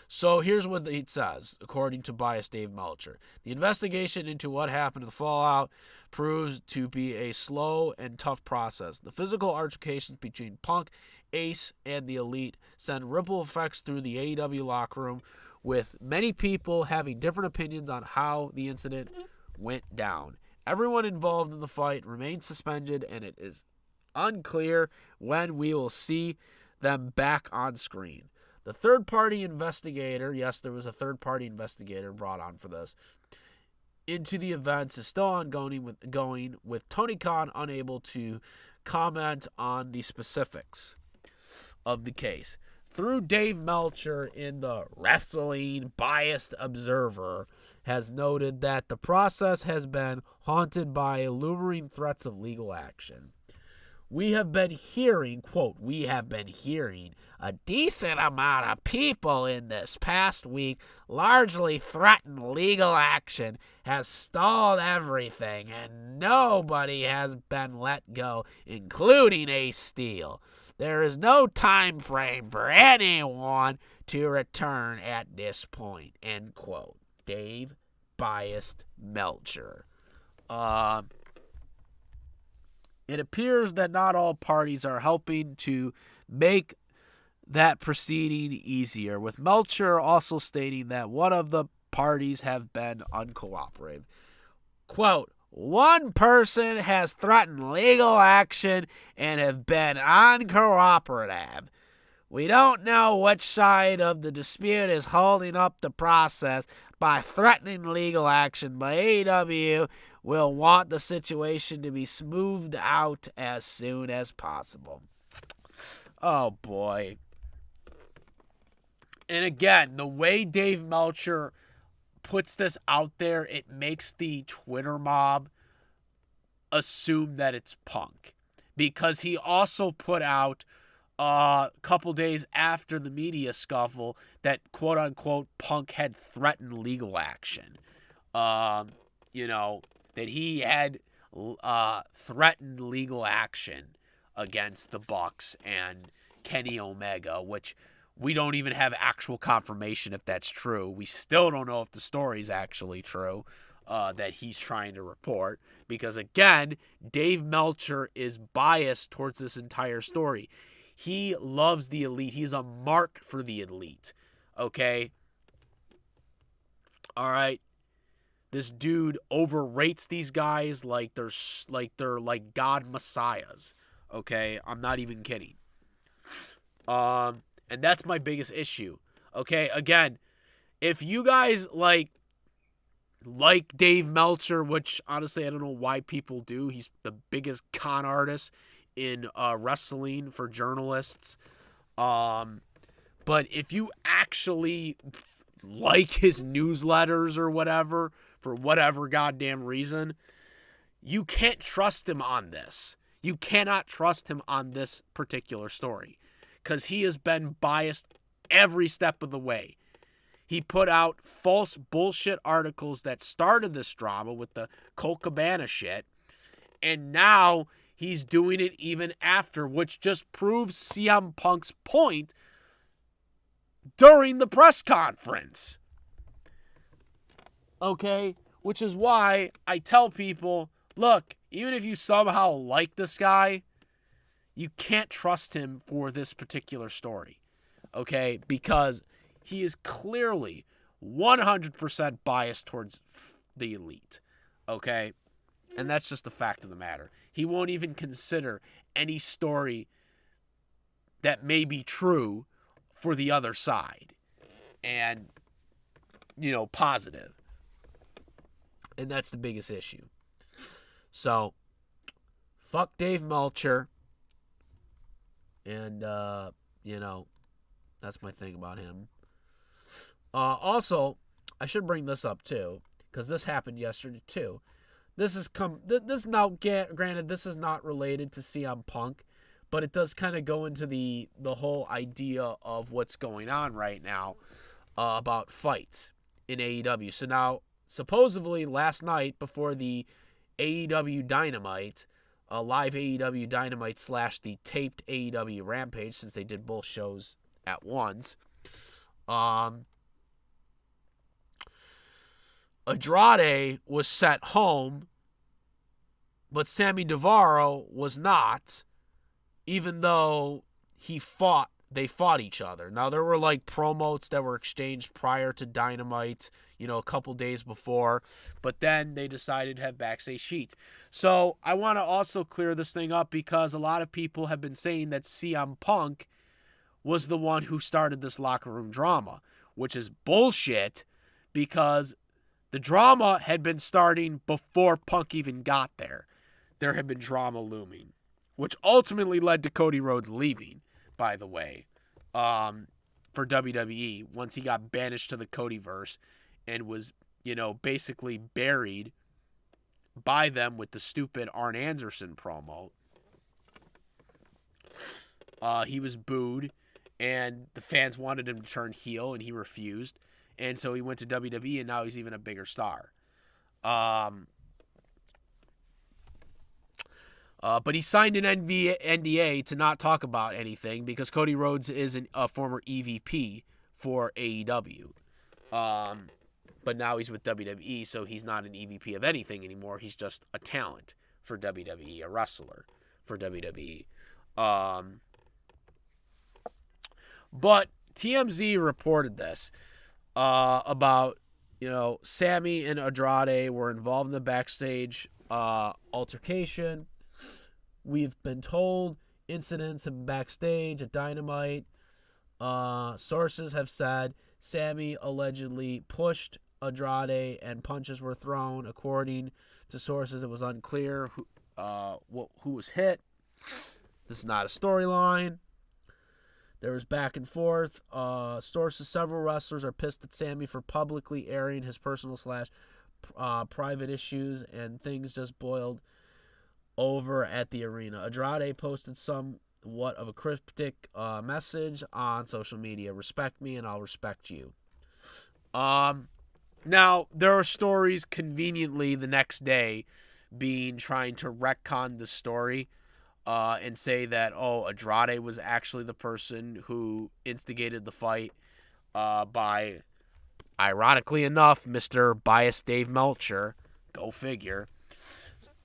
So here's what it says, according to biased Dave Meltzer. The investigation into what happened to the Fallout proves to be a slow and tough process. The physical altercations between Punk, Ace, and the Elite send ripple effects through the AEW locker room, with many people having different opinions on how the incident went down. Everyone involved in the fight remains suspended, and it is unclear when we will see them back on screen. The third-party investigator, yes, there was a third-party investigator brought on for this, into the events is still ongoing with Tony Khan unable to comment on the specifics of the case. Through Dave Meltzer in the Wrestling Biased Observer has noted that the process has been haunted by looming threats of legal action. We have been hearing, quote, we have been hearing a decent amount of people in this past week largely threaten legal action has stalled everything and nobody has been let go, including Ace Steel. There is no time frame for anyone to return at this point, end quote. Dave Biased Meltzer. It appears that not all parties are helping to make that proceeding easier, with Meltzer also stating that one of the parties have been uncooperative. Quote, one person has threatened legal action and have been uncooperative. We don't know which side of the dispute is holding up the process by threatening legal action, but AEW will want the situation to be smoothed out as soon as possible. Oh, boy. And again, the way Dave Meltzer puts this out there, it makes the Twitter mob assume that it's Punk. Because he also put out a couple days after the media scuffle that, quote-unquote, Punk had threatened legal action. That he had threatened legal action against the Bucks and Kenny Omega, which we don't even have actual confirmation if that's true. We still don't know if the story's actually true that he's trying to report. Because, again, Dave Meltzer is biased towards this entire story. He loves the Elite. He's a mark for the Elite. Okay? All right? This dude overrates these guys like they're like God messiahs. Okay? I'm not even kidding. And that's my biggest issue. Okay? Again, if you guys like Dave Meltzer, which honestly I don't know why people do. He's the biggest con artist in wrestling for journalists. But if you actually like his newsletters or whatever, for whatever goddamn reason, you can't trust him on this. You cannot trust him on this particular story because he has been biased every step of the way. He put out false bullshit articles that started this drama with the Colt Cabana shit, and now he's doing it even after, which just proves CM Punk's point during the press conference. Okay? Which is why I tell people, look, even if you somehow like this guy, you can't trust him for this particular story. Okay? Because he is clearly 100% biased towards the Elite. Okay? And that's just the fact of the matter. He won't even consider any story that may be true for the other side and, positive. And that's the biggest issue. So, fuck Dave Meltzer. And, that's my thing about him. Also, I should bring this up too, because this happened yesterday too. This now, granted, this is not related to CM Punk, but it does kind of go into the whole idea of what's going on right now about fights in AEW. So now, supposedly last night before the AEW Dynamite, live AEW Dynamite / the taped AEW Rampage, since they did both shows at once, Andrade was sent home, but Sammy Guevara was not, even though they fought each other. Now, there were like promos that were exchanged prior to Dynamite, a couple days before, but then they decided to have backstage heat. So I want to also clear this thing up, because a lot of people have been saying that CM Punk was the one who started this locker room drama, which is bullshit, because the drama had been starting before Punk even got there. There had been drama looming, which ultimately led to Cody Rhodes leaving, by the way, for WWE, once he got banished to the Codyverse and was, basically buried by them with the stupid Arn Anderson promo. He was booed, and the fans wanted him to turn heel, and he refused. And so he went to WWE, and now he's even a bigger star. But he signed an NDA to not talk about anything, because Cody Rhodes is a former EVP for AEW. But now he's with WWE, so he's not an EVP of anything anymore. He's just a talent for WWE, a wrestler for WWE. But TMZ reported this about, Sammy and Andrade were involved in the backstage altercation. We've been told incidents have been backstage at Dynamite. Sources have said Sammy allegedly pushed Andrade and punches were thrown. According to sources, it was unclear who was hit. This is not a storyline. There was back and forth. Sources, several wrestlers are pissed at Sammy for publicly airing his personal / private issues, and things just boiled over at the arena. Andrade posted somewhat of a cryptic message on social media. Respect me and I'll respect you. Now, there are stories conveniently the next day trying to retcon the story and say that, Andrade was actually the person who instigated the fight by, ironically enough, Mr. Biased Dave Meltzer. Go figure.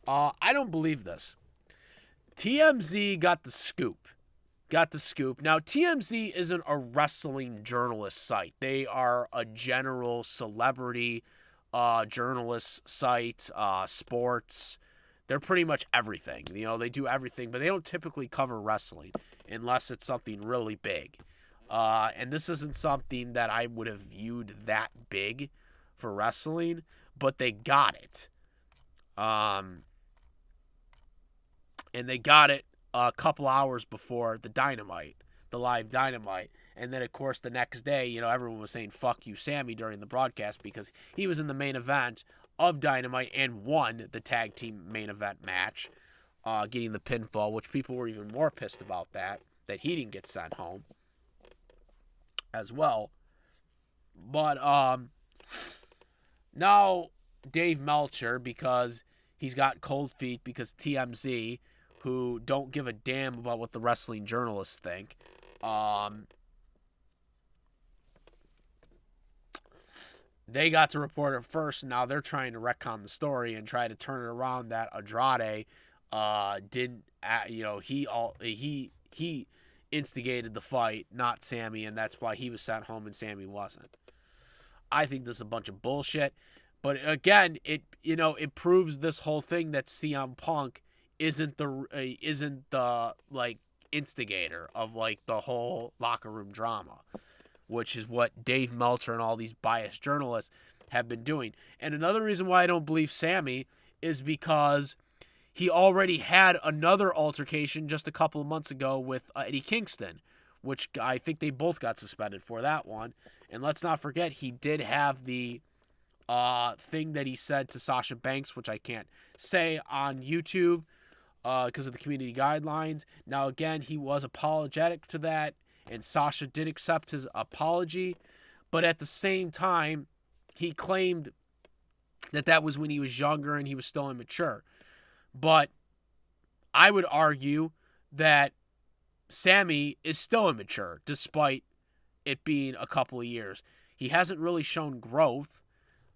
I don't believe this. TMZ got the scoop. Now, TMZ isn't a wrestling journalist site. They are a general celebrity journalist site, sports. They're pretty much everything. They do everything, but they don't typically cover wrestling unless it's something really big. And this isn't something that I would have viewed that big for wrestling, but they got it. And they got it a couple hours before the live Dynamite. And then, of course, the next day, everyone was saying, fuck you, Sammy, during the broadcast, because he was in the main event of Dynamite and won the tag team main event match, getting the pinfall, which people were even more pissed about that he didn't get sent home as well. But now Dave Meltzer, because he's got cold feet, because TMZ, who don't give a damn about what the wrestling journalists think, they got to report it first, and now they're trying to retcon the story and try to turn it around that Andrade didn't, he instigated the fight, not Sammy, and that's why he was sent home and Sammy wasn't. I think this is a bunch of bullshit. But again, it proves this whole thing that CM Punk isn't the instigator of, like, the whole locker room drama, which is what Dave Meltzer and all these biased journalists have been doing. And another reason why I don't believe Sammy is because he already had another altercation just a couple of months ago with Eddie Kingston, which I think they both got suspended for that one. And let's not forget, he did have the thing that he said to Sasha Banks, which I can't say on YouTube because of the community guidelines. Now, again, he was apologetic to that, and Sasha did accept his apology. But at the same time, he claimed that that was when he was younger and he was still immature. But I would argue that Sammy is still immature, despite it being a couple of years. He hasn't really shown growth,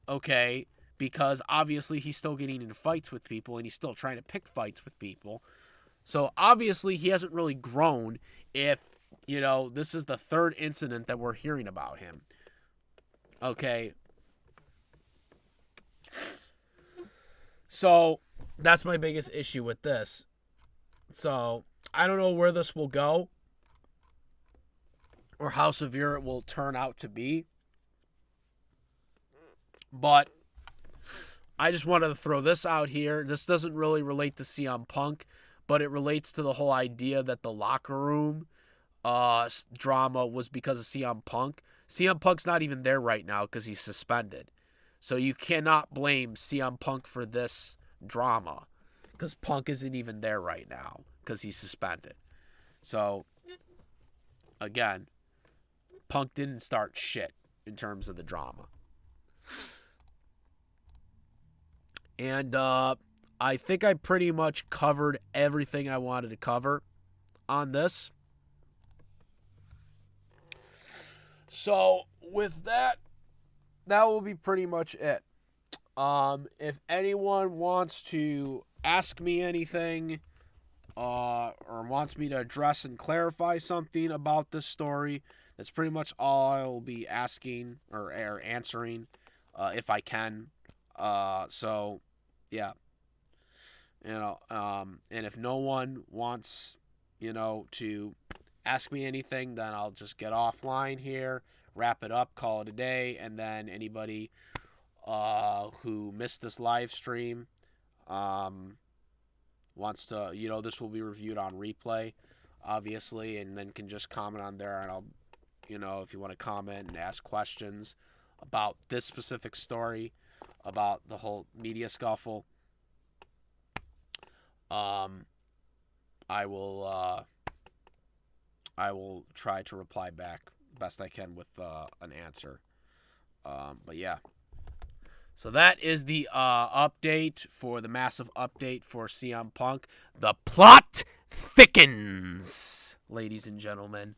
okay, because obviously he's still getting into fights with people and he's still trying to pick fights with people. So obviously he hasn't really grown if, you know, this is the third incident that we're hearing about him. Okay. So that's my biggest issue with this. So I don't know where this will go or how severe it will turn out to be. But I just wanted to throw this out here. This doesn't really relate to CM Punk, but it relates to the whole idea that the locker room drama was because of CM Punk. CM Punk's not even there right now because he's suspended. So you cannot blame CM Punk for this drama because Punk isn't even there right now because he's suspended. So, again, Punk didn't start shit in terms of the drama. And I think I pretty much covered everything I wanted to cover on this. So, with that, that will be pretty much it. If anyone wants to ask me anything or wants me to address and clarify something about this story, that's pretty much all I will be asking or answering if I can. So, yeah. You know, and if no one wants, you know, to ask me anything, then I'll just get offline here, wrap it up, call it a day, and then anybody who missed this live stream wants to, you know, this will be reviewed on replay, obviously, and then can just comment on there, and I'll, you know, if you want to comment and ask questions about this specific story, about the whole media scuffle, I will try to reply back best I can with an answer. But yeah. So that is the update for the massive update for CM Punk. The plot thickens, ladies and gentlemen,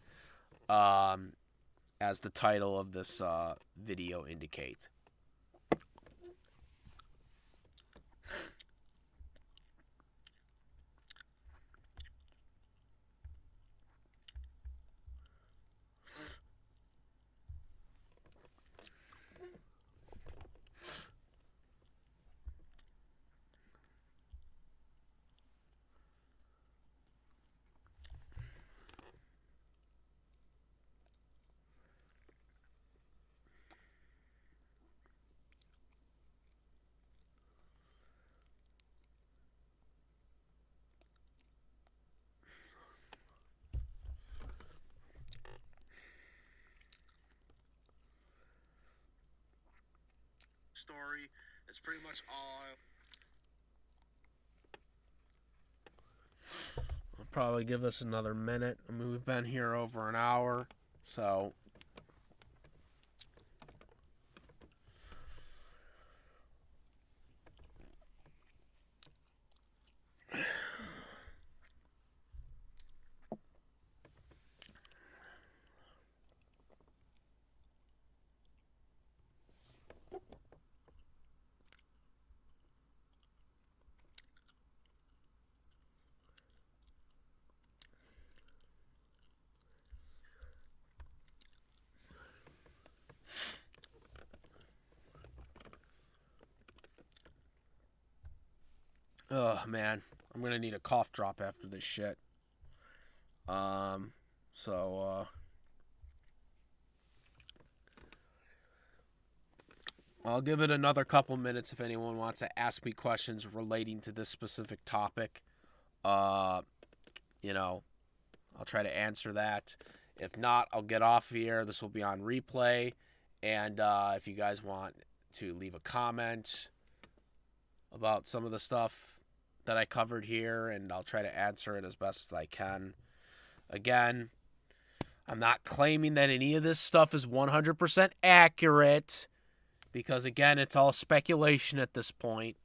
as the title of this video indicates. Story. That's pretty much all. I'll probably give this another minute. I mean, we've been here over an hour, so. Oh, man. I'm going to need a cough drop after this shit. So I'll give it another couple minutes if anyone wants to ask me questions relating to this specific topic. Uh, you know, I'll try to answer that. If not, I'll get off here. This will be on replay. And if you guys want to leave a comment about some of the stuff that I covered here, and I'll try to answer it as best as I can. Again, I'm not claiming that any of this stuff is 100% accurate, because, again, it's all speculation at this point.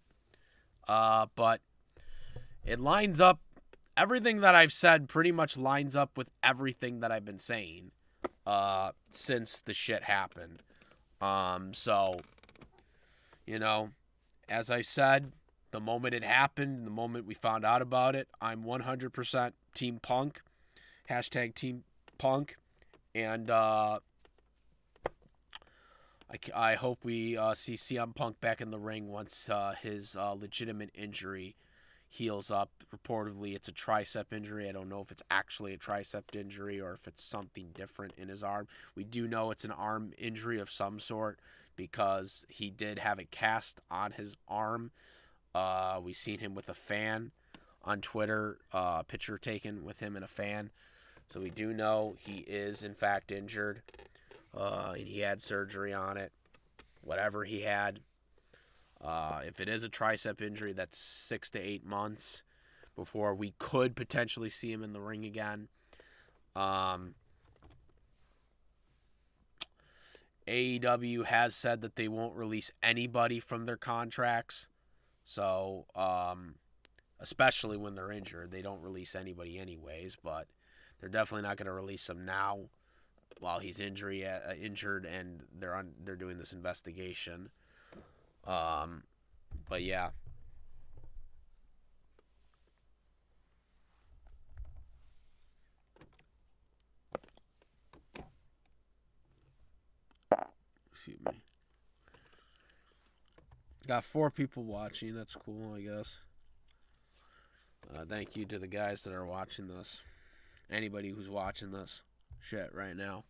But it lines up. Everything that I've said pretty much lines up with everything that I've been saying since the shit happened. So, as I said, the moment it happened, the moment we found out about it, I'm 100% Team Punk. Hashtag Team Punk. And I hope we see CM Punk back in the ring once his legitimate injury heals up. Reportedly, it's a tricep injury. I don't know if it's actually a tricep injury or if it's something different in his arm. We do know it's an arm injury of some sort because he did have a cast on his arm. We seen him with a fan on Twitter, picture taken with him and a fan. So we do know he is, in fact, injured. He had surgery on it. Whatever he had. If it is a tricep injury, that's 6 to 8 months before we could potentially see him in the ring again. AEW has said that they won't release anybody from their contracts. So, especially when they're injured, they don't release anybody anyways, but they're definitely not going to release him now while he's injured and they're doing this investigation. But yeah. Excuse me. Got 4 people watching. That's cool, I guess. Thank you to the guys that are watching this. Anybody who's watching this shit right now.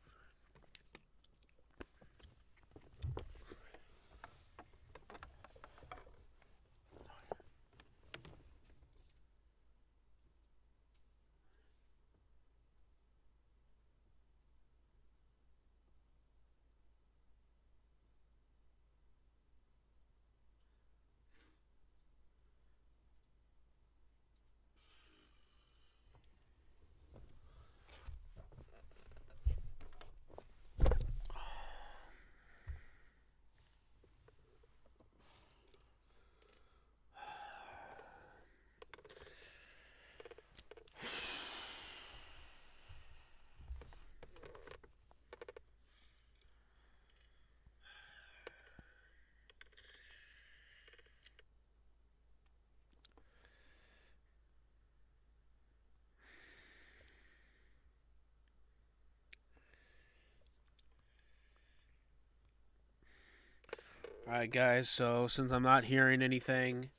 Alright, guys, so since I'm not hearing anything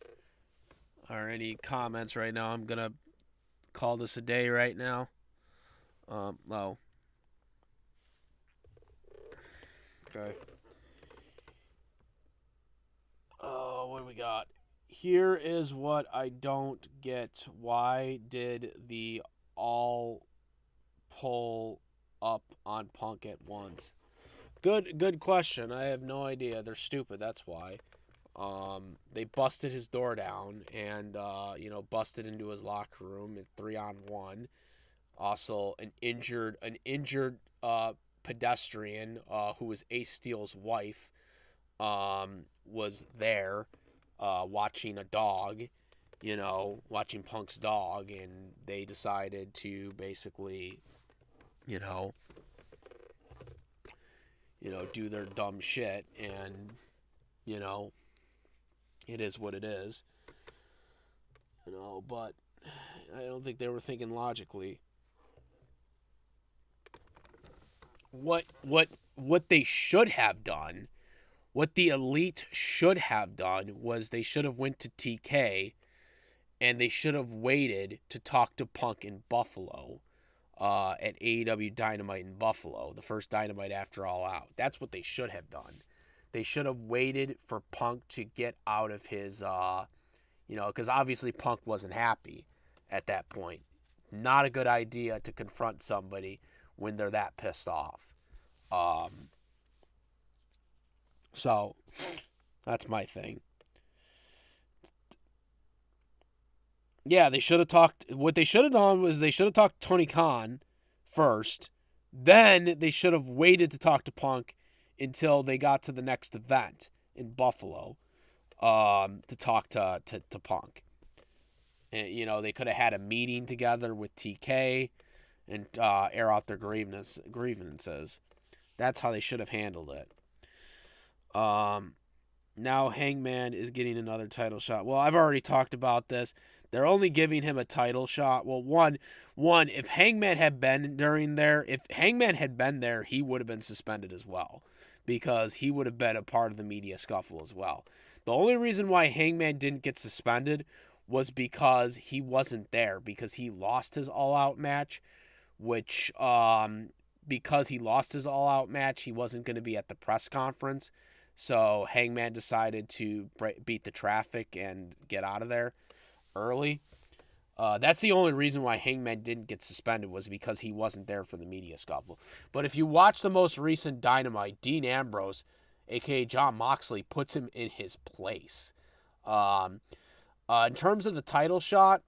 or any comments right now, I'm going to call this a day right now. Oh. Okay. Oh, what do we got? Here is what I don't get. Why did the all pull up on Punk at once? Good question. I have no idea. They're stupid. That's why. They busted his door down and busted into his locker room at 3-on-1. Also, an injured pedestrian who was Ace Steel's wife was there watching a dog, watching Punk's dog, and they decided to basically, do their dumb shit, and, it is what it is. But I don't think they were thinking logically. What they should have done, what the Elite should have done, was they should have went to TK, and they should have waited to talk to Punk in Buffalo. at AEW Dynamite in Buffalo, the first Dynamite after All Out. That's what they should have done. They should have waited for Punk to get out of his, because obviously Punk wasn't happy at that point. Not a good idea to confront somebody when they're that pissed off. So that's my thing. Yeah, they should have talked. What they should have done was they should have talked to Tony Khan first. Then they should have waited to talk to Punk until they got to the next event in Buffalo to talk to Punk. And, they could have had a meeting together with TK and air out their grievances. That's how they should have handled it. Now Hangman is getting another title shot. Well, I've already talked about this. They're only giving him a title shot. Well, one, if Hangman had been there, he would have been suspended as well, because he would have been a part of the media scuffle as well. The only reason why Hangman didn't get suspended was because he wasn't there, because he lost his all-out match, which, because he lost his all-out match, he wasn't going to be at the press conference. So Hangman decided to beat the traffic and get out of there early. That's the only reason why Hangman didn't get suspended, was because he wasn't there for the media scuffle. But if you watch the most recent Dynamite, Dean Ambrose, a.k.a. Jon Moxley, puts him in his place. In terms of the title shot,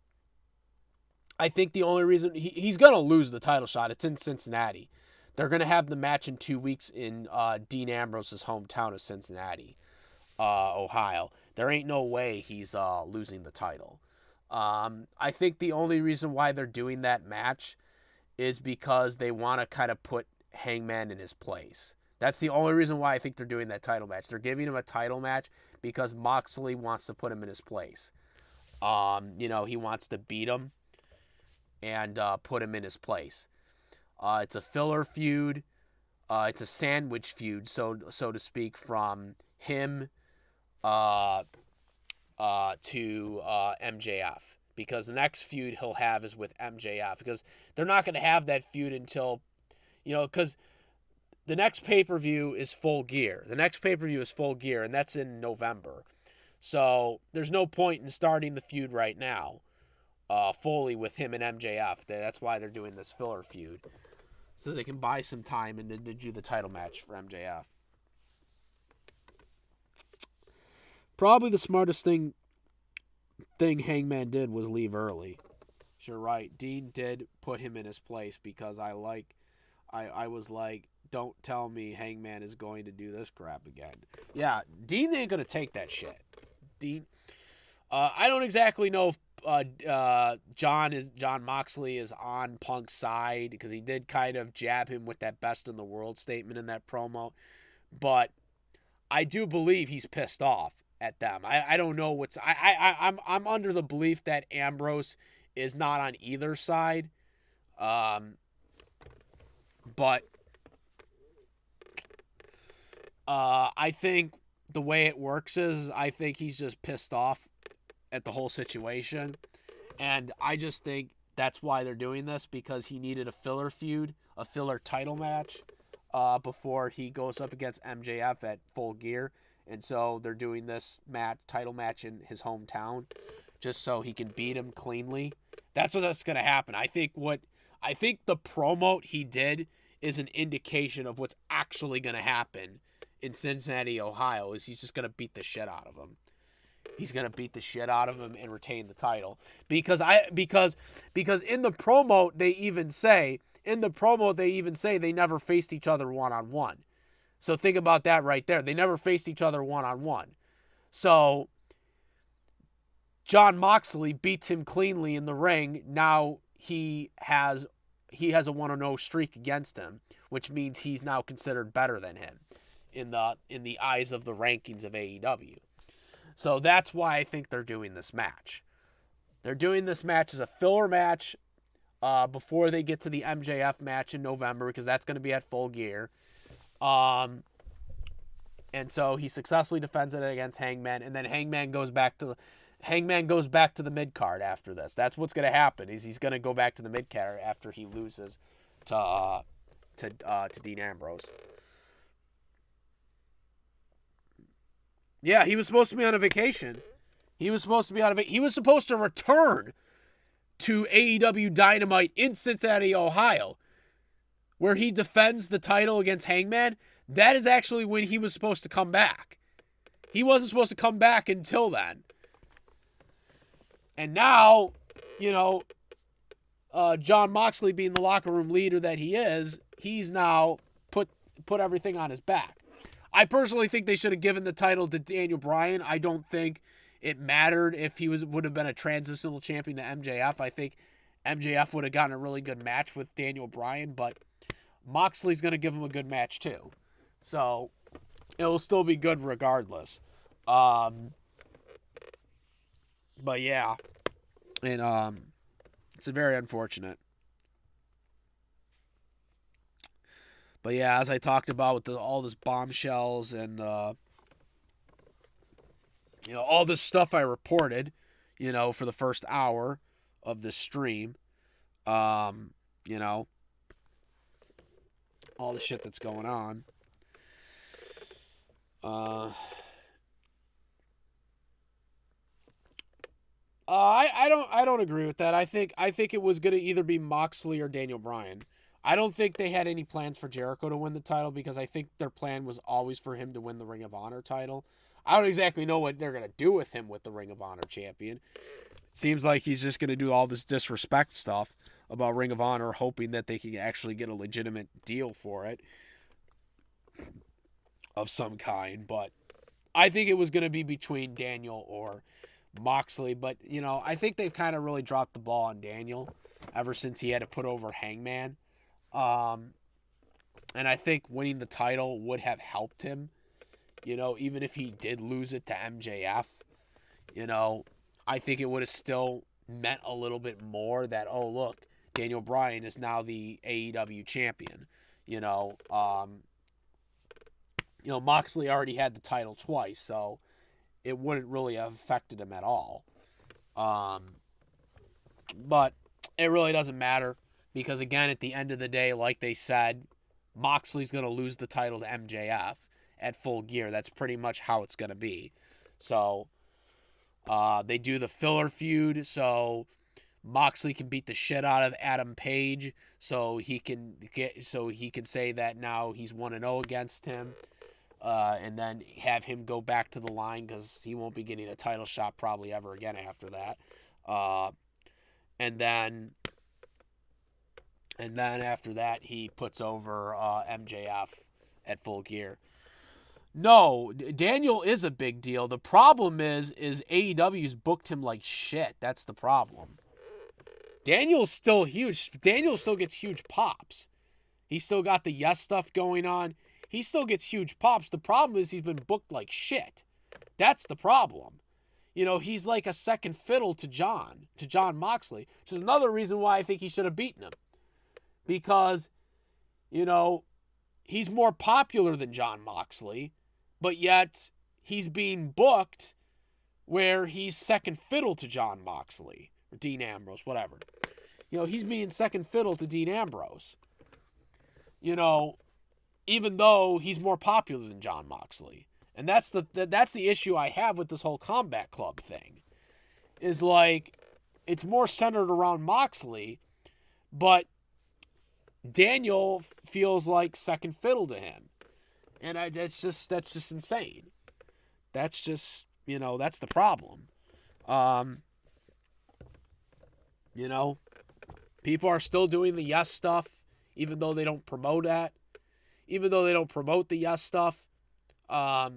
I think the only reason he's going to lose the title shot, it's in Cincinnati. They're going to have the match in 2 weeks in Dean Ambrose's hometown of Cincinnati, Ohio. There ain't no way he's losing the title. I think the only reason why they're doing that match is because they want to kind of put Hangman in his place. That's the only reason why I think they're doing that title match. They're giving him a title match because Moxley wants to put him in his place. He wants to beat him and put him in his place. It's a filler feud. It's a sandwich feud, so to speak, from him to MJF. Because the next feud he'll have is with MJF. Because they're not going to have that feud until, because the next pay-per-view is Full Gear. And that's in November. So there's no point in starting the feud right now, fully with him and MJF. That's why they're doing this filler feud, so they can buy some time and then do the title match for MJF. Probably the smartest thing Hangman did was leave early. You're right. Dean did put him in his place, because I was like, don't tell me Hangman is going to do this crap again. Yeah, Dean ain't going to take that shit. Dean, I don't exactly know if Jon Moxley is on Punk's side, because he did kind of jab him with that best in the world statement in that promo, but I do believe he's pissed off at them. I don't know what's I'm under the belief that Ambrose is not on either side, but I think the way it works is, I think he's just pissed off at the whole situation. And I just think that's why they're doing this, because he needed a filler feud, a filler title match, before he goes up against MJF at Full Gear. And so they're doing this title match in his hometown, just so he can beat him cleanly. That's what's going to happen. I think the promo he did is an indication of what's actually going to happen in Cincinnati, Ohio, is he's just going to beat the shit out of him. He's going to beat the shit out of him and retain the title. Because in the promo they even say they never faced each other one-on-one. So think about that right there. They never faced each other one-on-one. So Jon Moxley beats him cleanly in the ring. Now he has a 1-0 streak against him, which means he's now considered better than him in the eyes of the rankings of AEW. So that's why I think they're doing this match. They're doing this match as a filler match before they get to the MJF match in November, because that's going to be at Full Gear. And so he successfully defends it against Hangman, and then Hangman goes back to Hangman goes back to the mid card after this. That's what's going to happen. Is he's going to go back to the mid card after he loses to Dean Ambrose. Yeah, he was supposed to be on a vacation. He was supposed to return to AEW Dynamite in Cincinnati, Ohio, where he defends the title against Hangman. That is actually when he was supposed to come back. He wasn't supposed to come back until then. And now, Jon Moxley being the locker room leader that he is, he's now put everything on his back. I personally think they should have given the title to Daniel Bryan. I don't think it mattered if he would have been a transitional champion to MJF. I think MJF would have gotten a really good match with Daniel Bryan, but Moxley's going to give him a good match too. So it'll still be good regardless. But yeah, and it's very unfortunate. But yeah, as I talked about with all this bombshells and all this stuff I reported, for the first hour of this stream, all the shit that's going on. I don't agree with that. I think it was going to either be Moxley or Daniel Bryan. I don't think they had any plans for Jericho to win the title because I think their plan was always for him to win the Ring of Honor title. I don't exactly know what they're going to do with him with the Ring of Honor champion. It seems like he's just going to do all this disrespect stuff about Ring of Honor, hoping that they can actually get a legitimate deal for it of some kind. But I think it was going to be between Daniel or Moxley. But, I think they've kind of really dropped the ball on Daniel ever since he had to put over Hangman. And I think winning the title would have helped him, even if he did lose it to MJF, I think it would have still meant a little bit more that, oh, look, Daniel Bryan is now the AEW champion, Moxley already had the title twice, so it wouldn't really have affected him at all. But it really doesn't matter. Because, again, at the end of the day, like they said, Moxley's going to lose the title to MJF at Full Gear. That's pretty much how it's going to be. So, they do the filler feud, so Moxley can beat the shit out of Adam Page, so he can say that now he's 1-0 against him, and then have him go back to the line because he won't be getting a title shot probably ever again after that. And then after that, he puts over MJF at Full Gear. No, Daniel is a big deal. The problem is AEW's booked him like shit. That's the problem. Daniel's still huge. Daniel still gets huge pops. He's still got the yes stuff going on. He still gets huge pops. The problem is he's been booked like shit. That's the problem. He's like a second fiddle to Jon Moxley, which is another reason why I think he should have beaten him. Because, he's more popular than Jon Moxley, but yet he's being booked where he's second fiddle to Jon Moxley, or Dean Ambrose, whatever. He's being second fiddle to Dean Ambrose. Even though he's more popular than Jon Moxley. And that's the issue I have with this whole Combat Club thing. Is like, it's more centered around Moxley, but Daniel feels like second fiddle to him. And that's just insane. That's just, that's the problem. People are still doing the yes stuff, even though they don't promote that. Even though they don't promote the yes stuff, they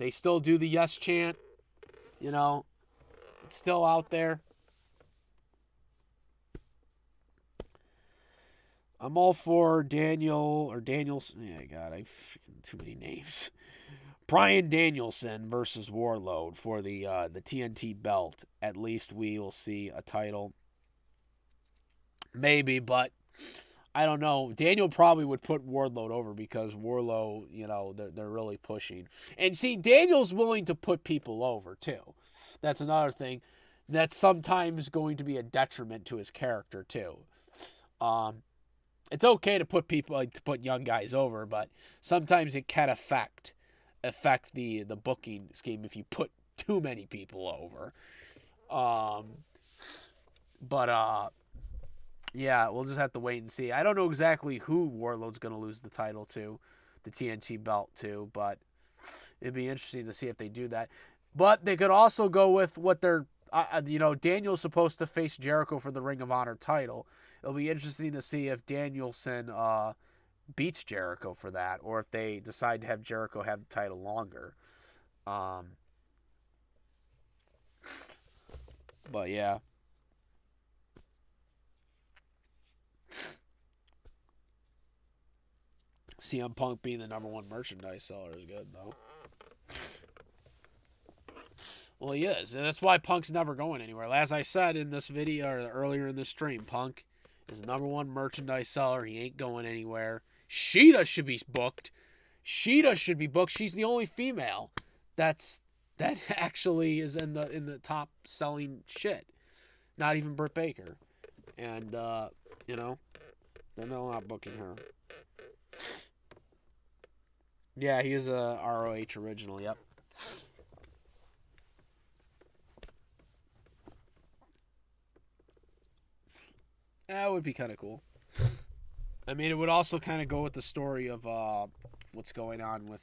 still do the yes chant. It's still out there. I'm all for Danielson. Yeah, God, I've too many names. Bryan Danielson versus Warlord for the TNT belt. At least we will see a title. Maybe, but I don't know. Daniel probably would put Wardlow over because Wardlow, you know, they're really pushing. And see, Daniel's willing to put people over too. That's another thing. That's sometimes going to be a detriment to his character too. It's okay to put people, like, to put young guys over, but sometimes it can affect the booking scheme if you put too many people over. Yeah, we'll just have to wait and see. I don't know exactly who Wardlow's going to lose the title to, the TNT belt to, but it'd be interesting to see if they do that. But they could also go with what they're, Daniel's supposed to face Jericho for the Ring of Honor title. It'll be interesting to see if Danielson beats Jericho for that, or if they decide to have Jericho have the title longer. But yeah. CM Punk being the number one merchandise seller is good, though. Well, he is. And that's why Punk's never going anywhere. As I said in this video, or earlier in the stream, Punk is the number one merchandise seller. He ain't going anywhere. Sheeta should be booked. Sheeta should be booked. She's the only female that actually is in the top selling shit. Not even Brit Baker. And, they're not booking her. Yeah, he is a ROH original, yep. That would be kind of cool. I mean, it would also kind of go with the story of what's going on with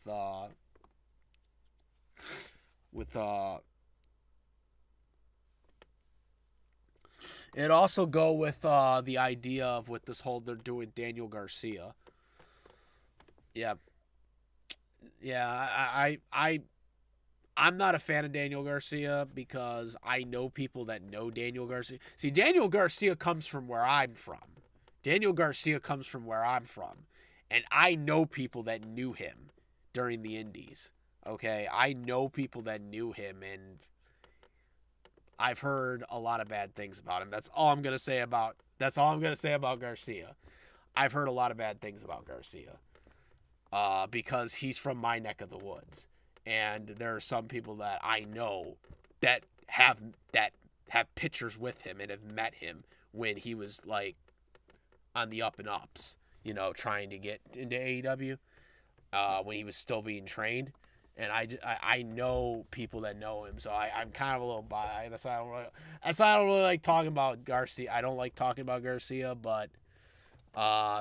it'd also go with the idea of with this whole they're doing Daniel Garcia. Yeah. Yeah, I'm not a fan of Daniel Garcia because I know people that know Daniel Garcia. See, Daniel Garcia comes from where I'm from. And I know people that knew him during the Indies. Okay? I know people that knew him, and I've heard a lot of bad things about him. That's all I'm going to say about Garcia. I've heard a lot of bad things about Garcia. Because he's from my neck of the woods. And there are some people that I know that have pictures with him and have met him when he was like on the up and ups, trying to get into AEW, when he was still being trained. And I know people that know him, so I'm kind of a little biased. That's why I don't really like talking about Garcia. I don't like talking about Garcia, but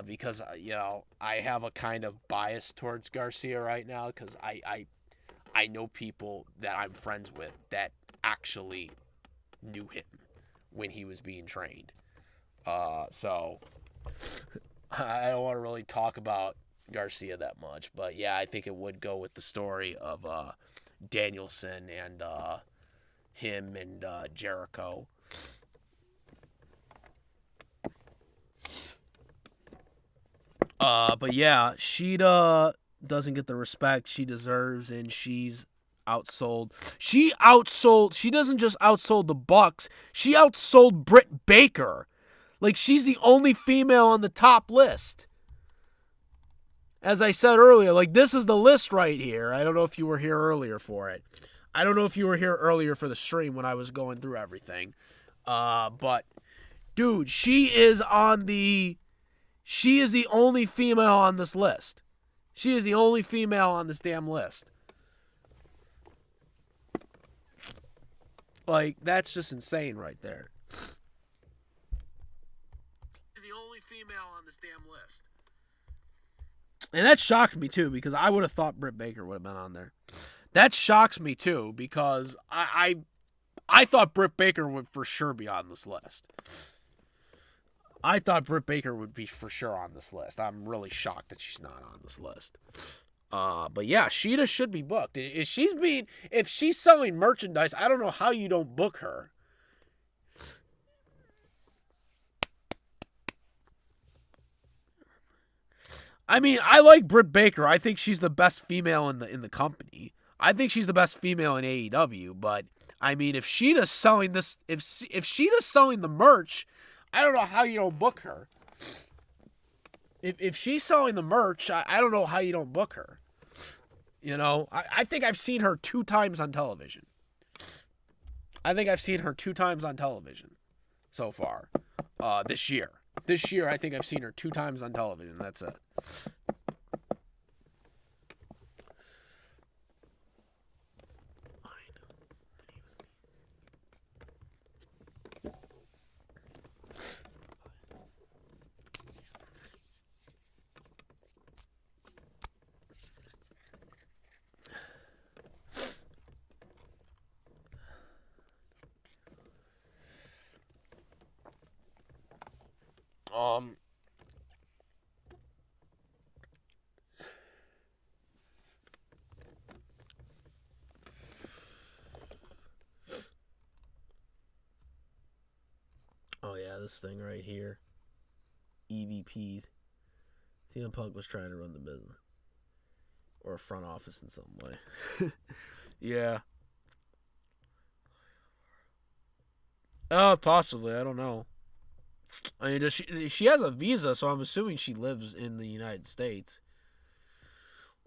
because I have a kind of bias towards Garcia right now because I know people that I'm friends with that actually knew him when he was being trained. So I don't want to really talk about Garcia that much, but yeah, I think it would go with the story of Danielson and him and Jericho. But yeah, Sheeta doesn't get the respect she deserves, and she's outsold. She doesn't just outsold the Bucks, she outsold Brit Baker. Like, she's the only female on the top list. As I said earlier, like, this is the list right here. I don't know if you were here earlier for it. I don't know if you were here earlier for the stream when I was going through everything. But, dude, she is the only female on this list. She is the only female on this damn list. Like, that's just insane right there. She's the only female on this damn list. And that shocked me, too, because I would have thought Britt Baker would have been on there. That shocks me, too, because I thought Britt Baker would for sure be on this list. I thought Britt Baker would be for sure on this list. I'm really shocked that she's not on this list. But yeah, Sheeta should be booked. If she's selling merchandise, I don't know how you don't book her. I mean, I like Britt Baker. I think she's the best female in the company. I think she's the best female in AEW. But I mean, if Sheeta's selling this, if Sheeta's selling the merch, I don't know how you don't book her. if she's selling the merch, I don't know how you don't book her. You know, I think I've seen her 2 times on television. I think I've seen her 2 times on television so far this year. This year, I think I've seen her 2 times on television. That's it. Oh yeah, this thing right here. EVPs. CM Punk was trying to run the business. Or a front office in some way. Yeah. Possibly. I don't know. I mean, she has a visa, so I'm assuming she lives in the United States.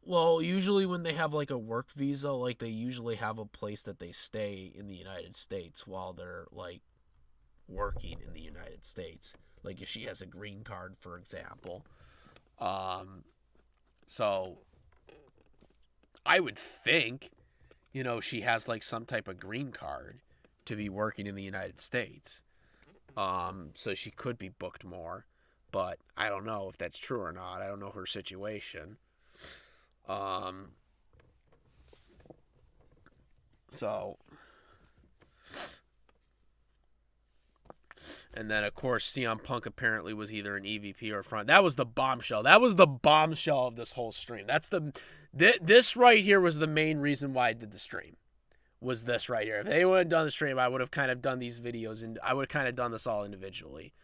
Well, usually when they have like a work visa, like they usually have a place that they stay in the United States while they're like working in the United States. Like if she has a green card, for example. So I would think, she has like some type of green card to be working in the United States. So she could be booked more, but I don't know if that's true or not. I don't know her situation. So, and then of course CM Punk apparently was either an EVP or front. That was the bombshell. That was the bombshell of this whole stream. This right here was the main reason why I did the stream. Was this right here. If they would have done the stream, I would have kind of done these videos and I would have kind of done this all individually.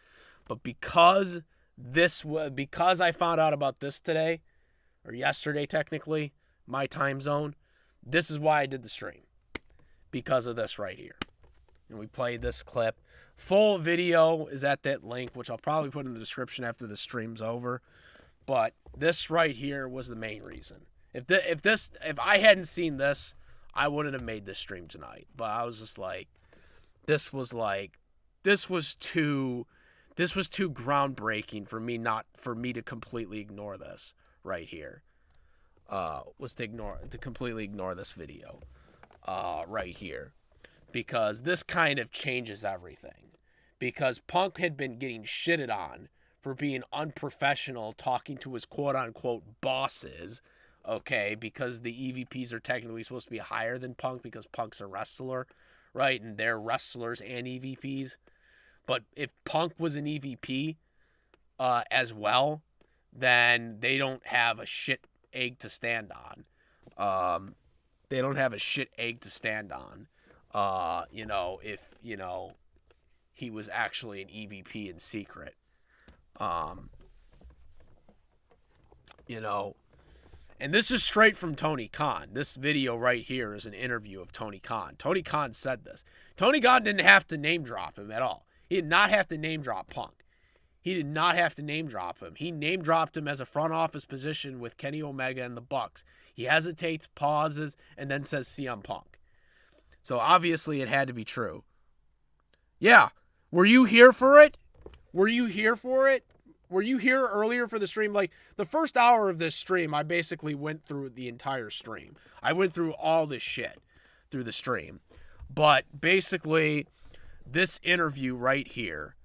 But because I found out about this today, or yesterday technically, my time zone, this is why I did the stream. Because of this right here. And we played this clip. Full video is at that link, which I'll probably put in the description after the stream's over. But this right here was the main reason. If I hadn't seen this, I wouldn't have made this stream tonight. But I was just like, this was too groundbreaking for me to completely ignore this right here. To completely ignore this video right here, because this kind of changes everything. Because Punk had been getting shitted on for being unprofessional, talking to his quote-unquote bosses, okay, because the EVPs are technically supposed to be higher than Punk because Punk's a wrestler, right? And they're wrestlers and EVPs. But if Punk was an EVP as well, then they don't have a shit egg to stand on. They don't have a shit egg to stand on. If he was actually an EVP in secret. And this is straight from Tony Khan. This video right here is an interview of Tony Khan. Tony Khan said this. Tony Khan didn't have to name drop him at all. He did not have to name drop Punk. He did not have to name drop him. He name dropped him as a front office position with Kenny Omega and the Bucks. He hesitates, pauses, and then says CM Punk. So obviously it had to be true. Yeah. Were you here for it? Were you here for it? Were you here earlier for the stream? Like, the first hour of this stream, I basically went through the entire stream. I went through all this shit through the stream. But basically, this interview right here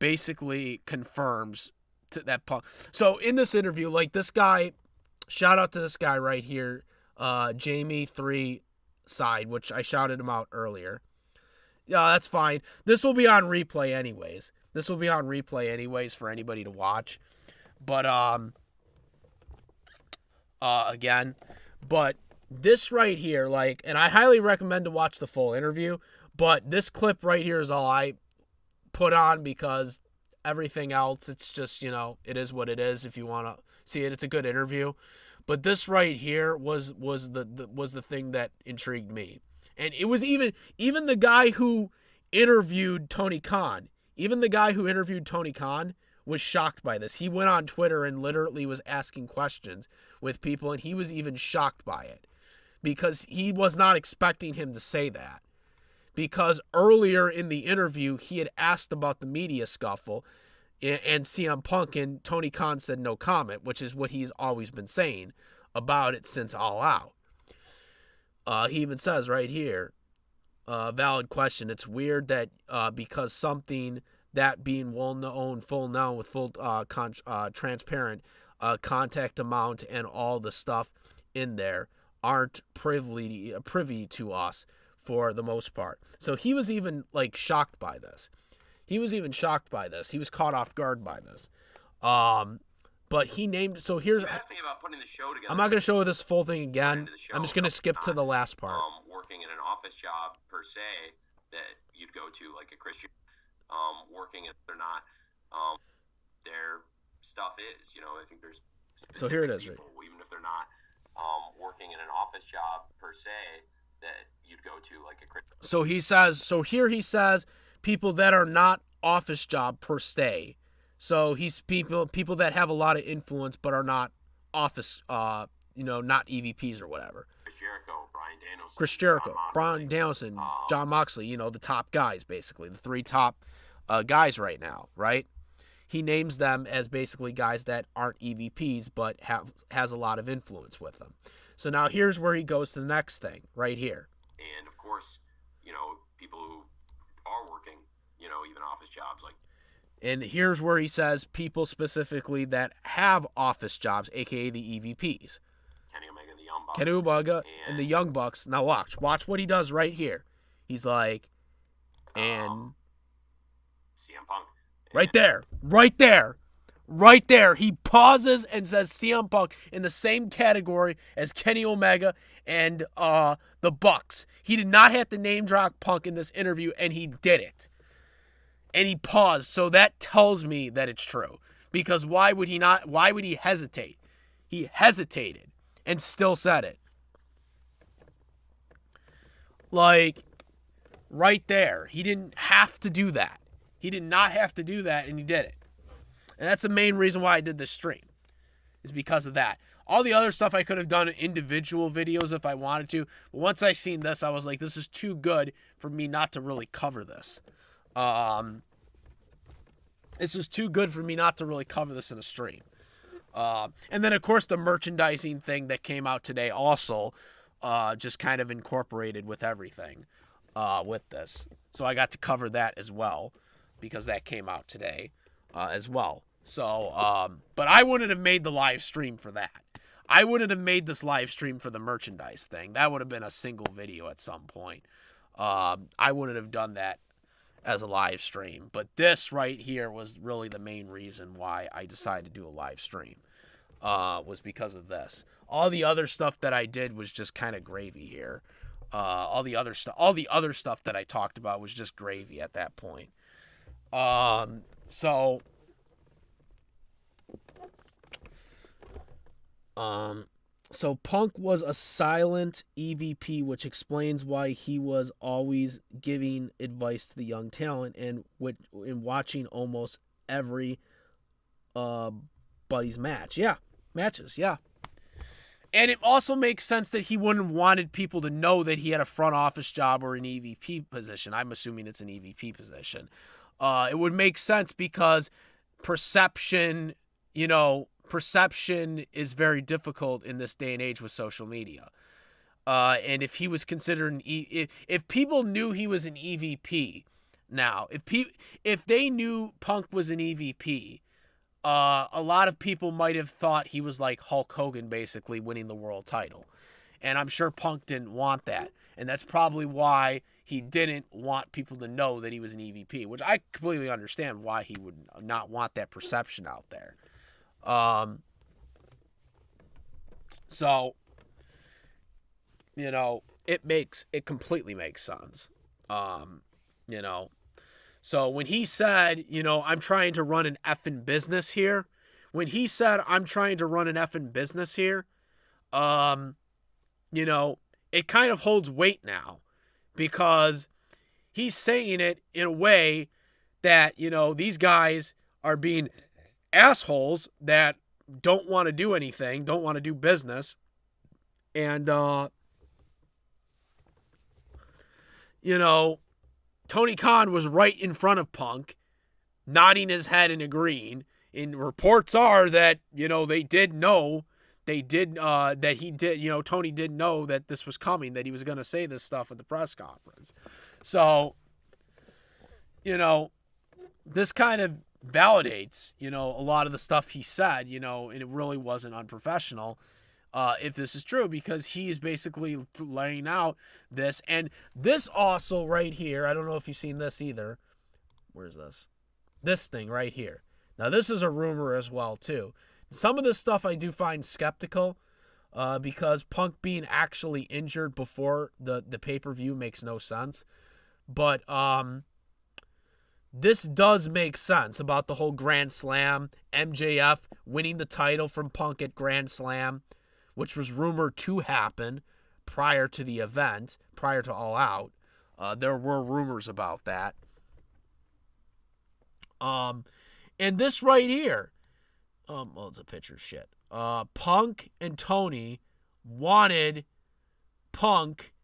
basically confirms that Punk. So in this interview, like this guy, shout out to this guy right here, Jamie 3 Side, which I shouted him out earlier. Yeah, that's fine. This will be on replay anyways. For anybody to watch. But again, but this right here, like, and I highly recommend to watch the full interview, but this clip right here is all I put on because everything else, it's just, it is what it is. If you want to see it, it's a good interview. But this right here was the thing that intrigued me. And it was even the guy who interviewed Tony Khan. Even the guy who interviewed Tony Khan was shocked by this. He went on Twitter and literally was asking questions with people, and he was even shocked by it because he was not expecting him to say that. Because earlier in the interview, he had asked about the media scuffle and CM Punk, and Tony Khan said no comment, which is what he's always been saying about it since All Out. He even says right here, valid question. It's weird that because something that being well known, full known with full transparent contact amount and all the stuff in there aren't privy to us for the most part. So he was even like shocked by this. He was caught off guard by this. But he named, so here's, You asked me about putting the show together. I'm not going to show this full thing again. I'm just going to skip to the last part. Working in an office job per se that you'd go to, like a Christian, working if they're not, their stuff is, I think there's so here it is, people, right? Even if they're not working in an office job per se that you'd go to, like a Christian. So he says, so here he says people that are not office job per se. So he's people that have a lot of influence but are not office, not EVPs or whatever. Chris Jericho, Bryan Danielson, Jon Moxley, the top guys, basically. The three top guys right now, right? He names them as basically guys that aren't EVPs but has a lot of influence with them. So now here's where he goes to the next thing, right here. And, of course, people who are working, even office jobs like. And here's where he says people specifically that have office jobs, a.k.a. the EVPs. Kenny Omega and the Young Bucks. Now watch what he does right here. He's like, and CM Punk. Right there. He pauses and says CM Punk in the same category as Kenny Omega and the Bucks. He did not have to name drop Punk in this interview, and he did it. And he paused, so that tells me that it's true. Because why would he not? Why would he hesitate? He hesitated and still said it. Like, right there. He didn't have to do that. He did not have to do that, and he did it. And that's the main reason why I did this stream, is because of that. All the other stuff I could have done in individual videos if I wanted to. But once I seen this, I was like, this is too good for me not to really cover this. This is too good for me not to really cover this in a stream. And then, of course, the merchandising thing that came out today also just kind of incorporated with everything with this. So I got to cover that as well because that came out today as well. So, but I wouldn't have made the live stream for that. I wouldn't have made this live stream for the merchandise thing. That would have been a single video at some point. I wouldn't have done that as a live stream. But this right here was really the main reason why I decided to do a live stream. Was because of this. All the other stuff that I did was just kind of gravy here. All the other stuff that I talked about was just gravy at that point. So Punk was a silent EVP, which explains why he was always giving advice to the young talent and in watching almost every buddy's matches. And it also makes sense that he wouldn't have wanted people to know that he had a front office job or an EVP position. I'm assuming it's an EVP position. It would make sense because perception is very difficult in this day and age with social media. And if he was considered if people knew he was an EVP now, if they knew Punk was an EVP, a lot of people might have thought he was like Hulk Hogan, basically winning the world title. And I'm sure Punk didn't want that. And that's probably why he didn't want people to know that he was an EVP, which I completely understand why he would not want that perception out there. So, it completely makes sense. So when he said, I'm trying to run an effing business here, it kind of holds weight now because he's saying it in a way that, these guys are being assholes that don't want to do anything, don't want to do business. And, you know, Tony Khan was right in front of Punk, nodding his head and agreeing. And reports are that, they did know, that he did, Tony did know that this was coming, that he was going to say this stuff at the press conference. So, this kind of validates, a lot of the stuff he said, and it really wasn't unprofessional. If this is true, because he's basically laying out this. And this also right here, I don't know if you've seen this either. Where's this? This thing right here. Now, this is a rumor as well, too. Some of this stuff I do find skeptical because Punk being actually injured before the pay-per-view makes no sense. But this does make sense about the whole Grand Slam, MJF winning the title from Punk at Grand Slam, which was rumored to happen prior to the event, prior to All Out. There were rumors about that. And this right here, well, it's a picture shit. Punk and Tony wanted Punk.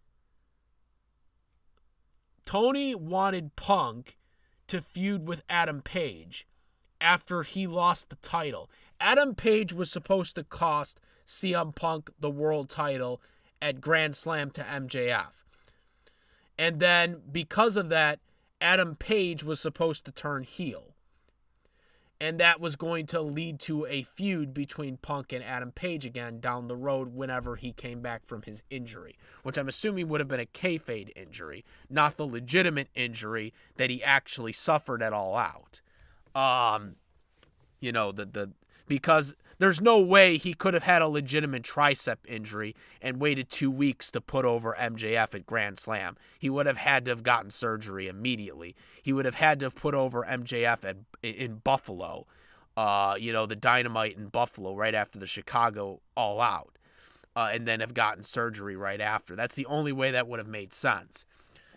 Tony wanted Punk to feud with Adam Page after he lost the title. Adam Page was supposed to cost CM Punk the world title at Grand Slam to MJF. And then because of that, Adam Page was supposed to turn heel. And that was going to lead to a feud between Punk and Adam Page again down the road whenever he came back from his injury, which I'm assuming would have been a kayfabe injury, not the legitimate injury that he actually suffered at All Out. Because there's no way he could have had a legitimate tricep injury and waited 2 weeks to put over MJF at Grand Slam. He would have had to have gotten surgery immediately. He would have had to have put over MJF in Buffalo, the Dynamite in Buffalo right after the Chicago All Out, and then have gotten surgery right after. That's the only way that would have made sense.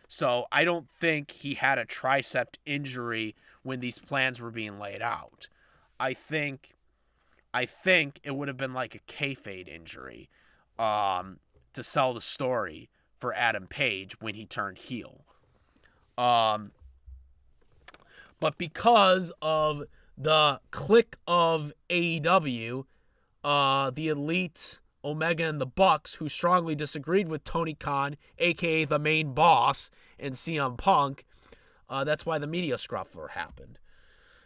So I don't think he had a tricep injury when these plans were being laid out. I think it would have been like a kayfabe injury to sell the story for Adam Page when he turned heel. But because of the clique of AEW, the Elite, Omega, and the Bucks, who strongly disagreed with Tony Khan, a.k.a. the main boss, and CM Punk, that's why the media scruffler happened.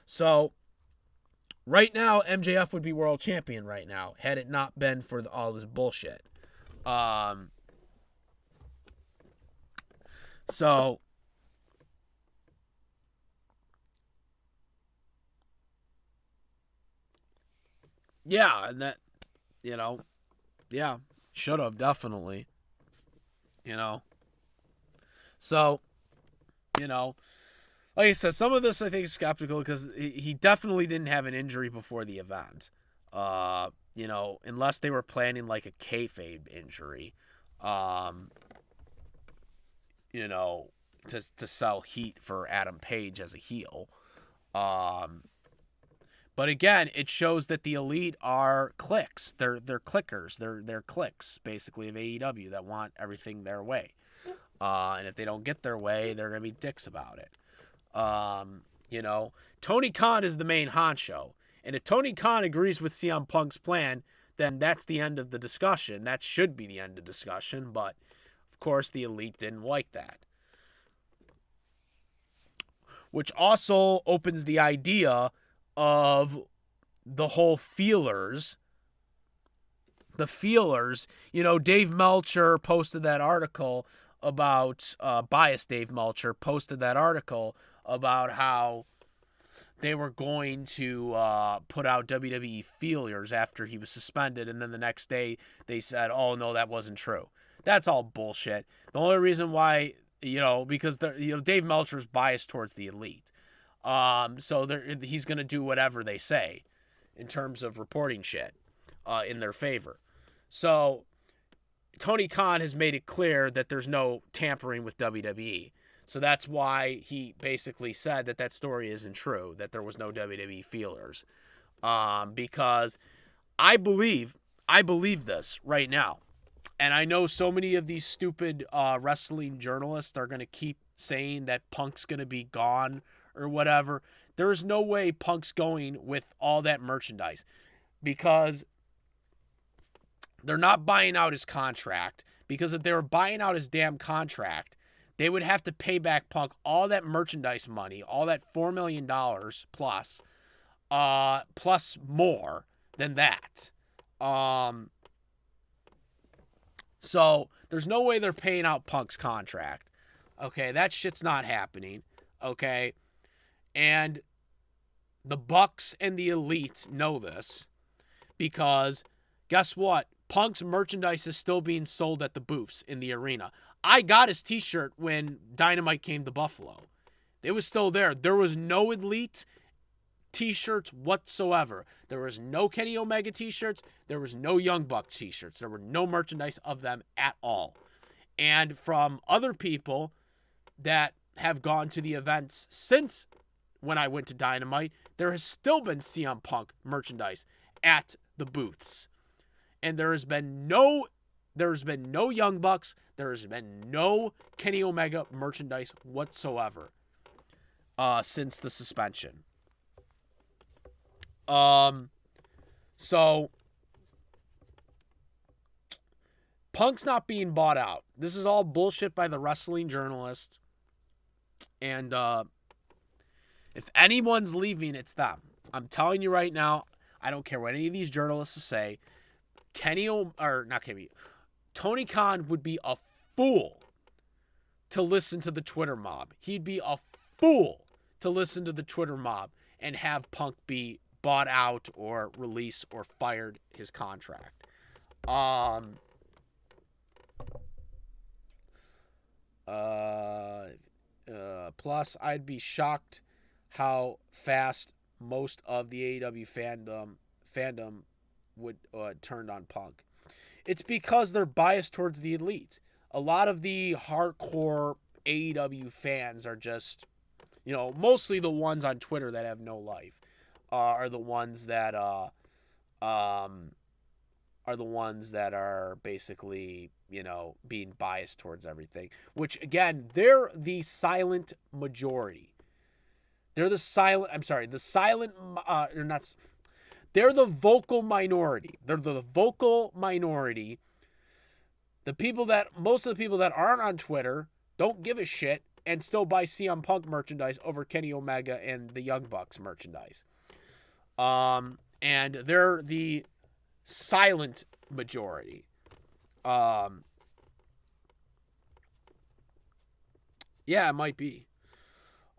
So right now, MJF would be world champion right now, had it not been for all this bullshit. Yeah, and that, should have, definitely. So, like I said, some of this I think is skeptical because he definitely didn't have an injury before the event. Unless they were planning like a kayfabe injury, to sell heat for Adam Page as a heel. But again, it shows that the Elite are cliques. They're clickers. They're cliques, basically, of AEW that want everything their way. And if they don't get their way, they're going to be dicks about it. Tony Khan is the main honcho. And if Tony Khan agrees with CM Punk's plan, then that's the end of the discussion. That should be the end of discussion. But, of course, the Elite didn't like that. Which also opens the idea of the whole feelers. The feelers. Dave Meltzer posted that article about, biased Dave Meltzer posted that article about how they were going to put out WWE feelers after he was suspended, and then the next day they said, oh, no, that wasn't true. That's all bullshit. The only reason why, because Dave Meltzer is biased towards the Elite. So he's going to do whatever they say in terms of reporting shit in their favor. So Tony Khan has made it clear that there's no tampering with WWE. So that's why he basically said that story isn't true, that there was no WWE feelers. Because I believe this right now. And I know so many of these stupid wrestling journalists are going to keep saying that Punk's going to be gone or whatever. There is no way Punk's going with all that merchandise because they're not buying out his contract. Because if they were buying out his damn contract, they would have to pay back Punk all that merchandise money, all that $4 million plus, plus more than that. So there's no way they're paying out Punk's contract. Okay, that shit's not happening. Okay, and the Bucks and the Elite know this because guess what? Punk's merchandise is still being sold at the booths in the arena. I got his t-shirt when Dynamite came to Buffalo. It was still there. There was no Elite t-shirts whatsoever. There was no Kenny Omega t-shirts. There was no Young Buck t-shirts. There were no merchandise of them at all. And from other people that have gone to the events since when I went to Dynamite, there has still been CM Punk merchandise at the booths. And there has been no Young Bucks. There has been no Kenny Omega merchandise whatsoever since the suspension. So Punk's not being bought out. This is all bullshit by the wrestling journalists. And if anyone's leaving, it's them. I'm telling you right now, I don't care what any of these journalists say. Tony Khan would be a fool to listen to the Twitter mob. He'd be a fool to listen to the Twitter mob and have Punk be bought out or released or fired his contract. Plus, I'd be shocked how fast most of the AEW fandom would turned on Punk. It's because they're biased towards the Elite. A lot of the hardcore AEW fans are just, mostly the ones on Twitter that have no life, are the ones that are basically, being biased towards everything. Which again, they're the silent majority. They're the silent. I'm sorry, the silent. They're not. They're the vocal minority. They're the vocal minority. Most of the people that aren't on Twitter don't give a shit and still buy CM Punk merchandise over Kenny Omega and the Young Bucks merchandise. And they're the silent majority. Yeah, it might be.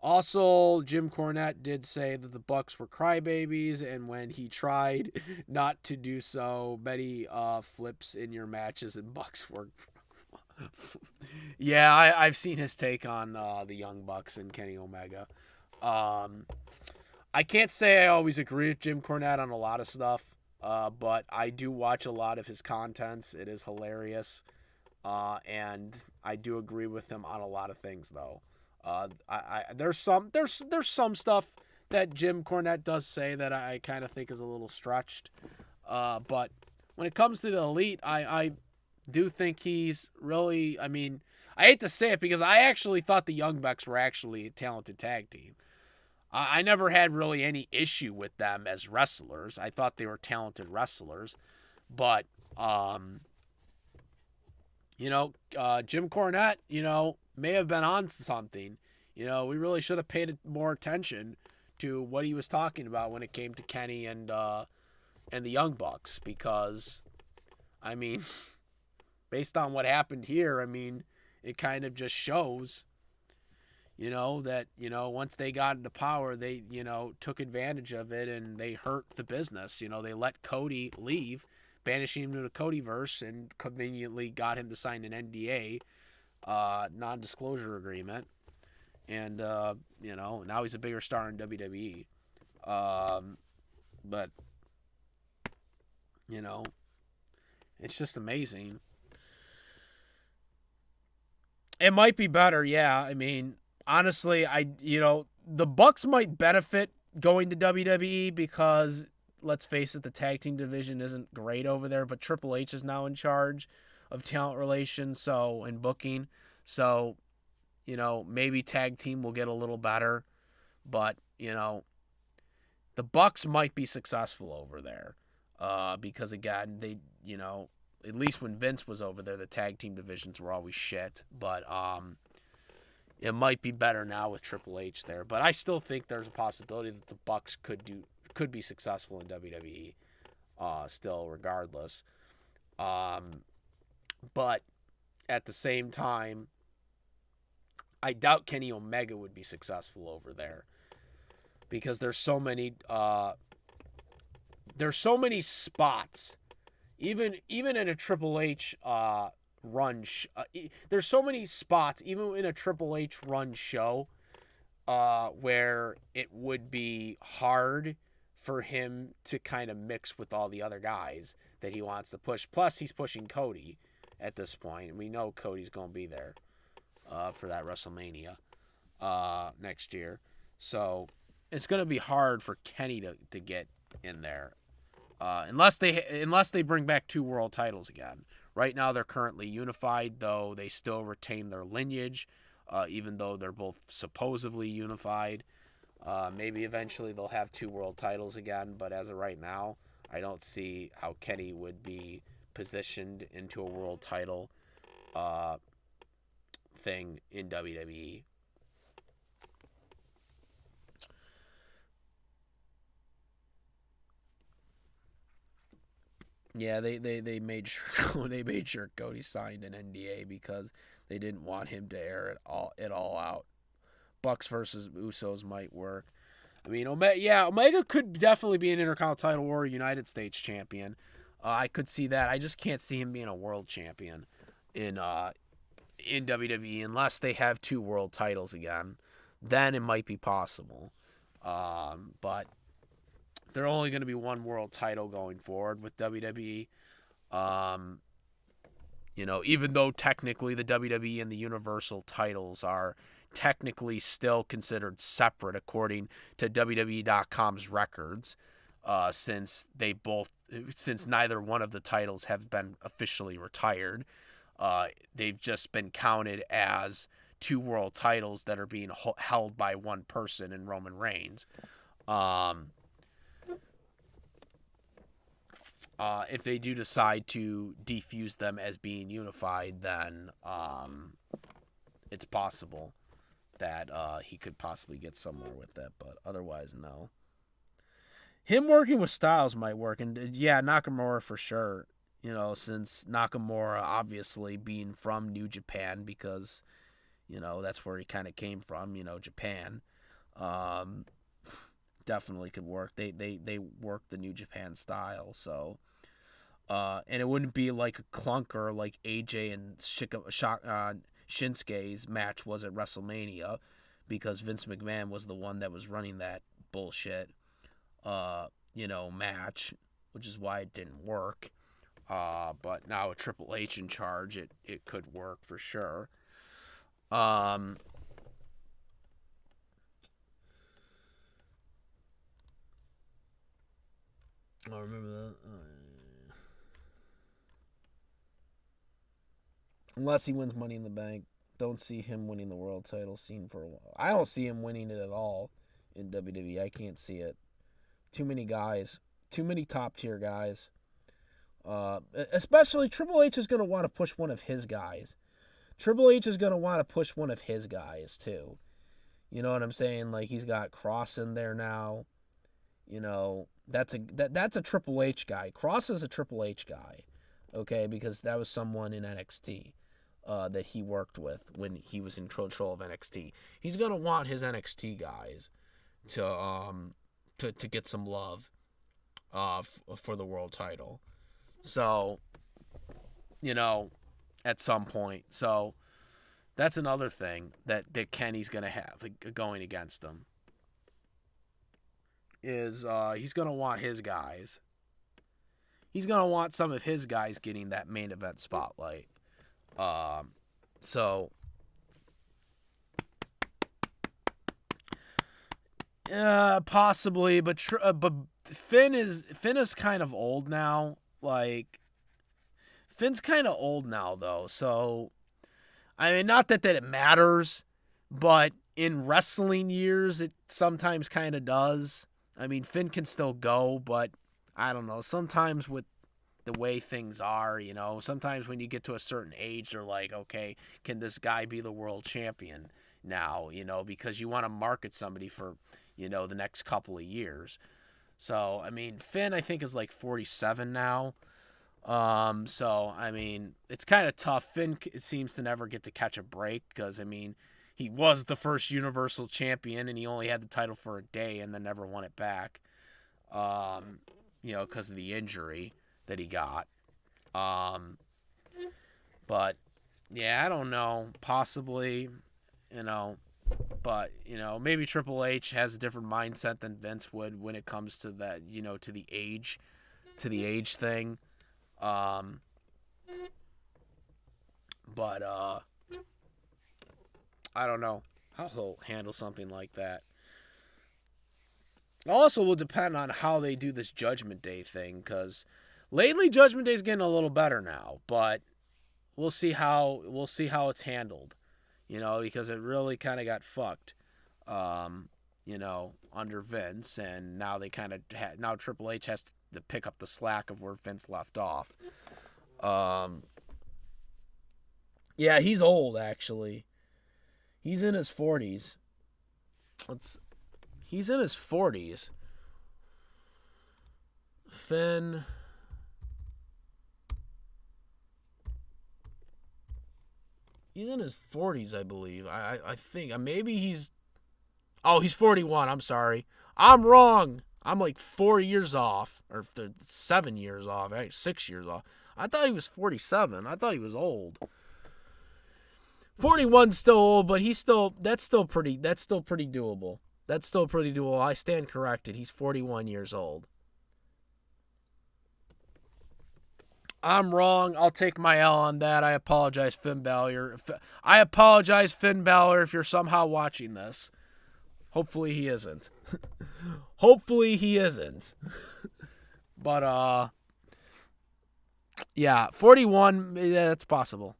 Also, Jim Cornette did say that the Bucks were crybabies, and when he tried not to do so, many flips in your matches and Bucks were. Yeah, I've seen his take on the Young Bucks and Kenny Omega. I can't say I always agree with Jim Cornette on a lot of stuff, but I do watch a lot of his contents. It is hilarious, and I do agree with him on a lot of things, though. There's some stuff that Jim Cornette does say that I kind of think is a little stretched. But when it comes to the Elite, I do think he's really, I hate to say it because I actually thought the Young Bucks were actually a talented tag team. I never had really any issue with them as wrestlers. I thought they were talented wrestlers. But, Jim Cornette, may have been on something. We really should have paid more attention to what he was talking about when it came to Kenny and the Young Bucks, because, based on what happened here, it kind of just shows, that, once they got into power, they, took advantage of it and they hurt the business. They let Cody leave, banishing him to the Codyverse, and conveniently got him to sign an NDA, non-disclosure agreement. And, now he's a bigger star in WWE. But, it's just amazing. It might be better, yeah. Honestly, the Bucks might benefit going to WWE because let's face it, the tag team division isn't great over there, but Triple H is now in charge of talent relations, and booking. So, maybe tag team will get a little better, but, the Bucks might be successful over there. Because again, they, at least when Vince was over there, the tag team divisions were always shit, but it might be better now with Triple H there. But I still think there's a possibility that the Bucks could be successful in WWE, still regardless. But at the same time, I doubt Kenny Omega would be successful over there because there's so many spots, even in a Triple H run. There's so many spots, even in a Triple H run show, where it would be hard for him to kind of mix with all the other guys that he wants to push. Plus, he's pushing Cody at this point, and we know Cody's going to be there for that WrestleMania next year. So it's going to be hard for Kenny to get in there, unless they bring back 2 world titles again. Right now, they're currently unified, though they still retain their lineage, even though they're both supposedly unified. Maybe eventually they'll have 2 world titles again, but as of right now, I don't see how Kenny would be positioned into a world title thing in WWE. Yeah, they made sure Cody signed an NDA because they didn't want him to air it all out. Bucks versus Usos might work. I mean, Omega could definitely be an Intercontinental or United States champion. I could see that. I just can't see him being a world champion in WWE unless they have 2 world titles again. Then it might be possible. But they're only going to be 1 world title going forward with WWE. Even though technically the WWE and the Universal titles are technically still considered separate according to WWE.com's records, since neither one of the titles have been officially retired. They've just been counted as 2 world titles that are being held by one person in Roman Reigns. If they do decide to defuse them as being unified, then it's possible that he could possibly get somewhere with that, but otherwise, no. Him working with Styles might work, and yeah, Nakamura for sure. Since Nakamura obviously being from New Japan, because that's where he kind of came from, Japan. Definitely could work. They work the New Japan style, so and it wouldn't be like a clunker like AJ and Shinsuke's match was at WrestleMania, because Vince McMahon was the one that was running that bullshit match, which is why it didn't work. But now with Triple H in charge, it could work for sure. I remember that. Unless he wins Money in the Bank, don't see him winning the world title scene for a while. I don't see him winning it at all in WWE. I can't see it. Too many guys. Too many top tier guys. Especially Triple H is going to want to push one of his guys. Triple H is going to want to push one of his guys too. You know what I'm saying? Like, he's got Cross in there now. That's a Triple H guy. Cross is a Triple H guy. Okay, because that was someone in NXT that he worked with when he was in control of NXT. He's going to want his NXT guys to get some love for the world title. So, at some point. So, that's another thing that Kenny's going to have going against him. Is he's going to want his guys. He's going to want some of his guys getting that main event spotlight. So, possibly, but Finn is kind of old now. Like, Finn's kind of old now, though. So, I mean, not that it matters, but in wrestling years, it sometimes kind of does. I mean, Finn can still go, but I don't know. Sometimes with the way things are, sometimes when you get to a certain age, they're like, okay, can this guy be the world champion now? Because you want to market somebody for, the next couple of years. So, I mean, Finn, I think, is like 47 now. So, I mean, it's kind of tough. Finn seems to never get to catch a break because, I mean, he was the first Universal Champion and he only had the title for a day and then never won it back, because of the injury that he got. But, yeah, I don't know. Possibly, but, maybe Triple H has a different mindset than Vince would when it comes to that, to the age thing. But I don't know how he'll handle something like that. Also will depend on how they do this Judgment Day thing, because lately Judgment Day's getting a little better now, but we'll see how it's handled, because it really kind of got fucked, under Vince, and now they kind of now Triple H has to pick up the slack of where Vince left off. Yeah, he's old actually. He's in his 40s. He's in his 40s. Finn. He's in his 40s, I believe. I think. Maybe he's... Oh, he's 41. I'm sorry. I'm wrong. I'm like 4 years off. Or 7 years off. 6 years off. I thought he was 47. I thought he was old. 41's still old, but that's still pretty doable. That's still pretty doable. I stand corrected. He's 41 years old. I'm wrong. I'll take my L on that. I apologize, Finn Balor. If you're somehow watching this. Hopefully he isn't. But, yeah, 41, that's possible.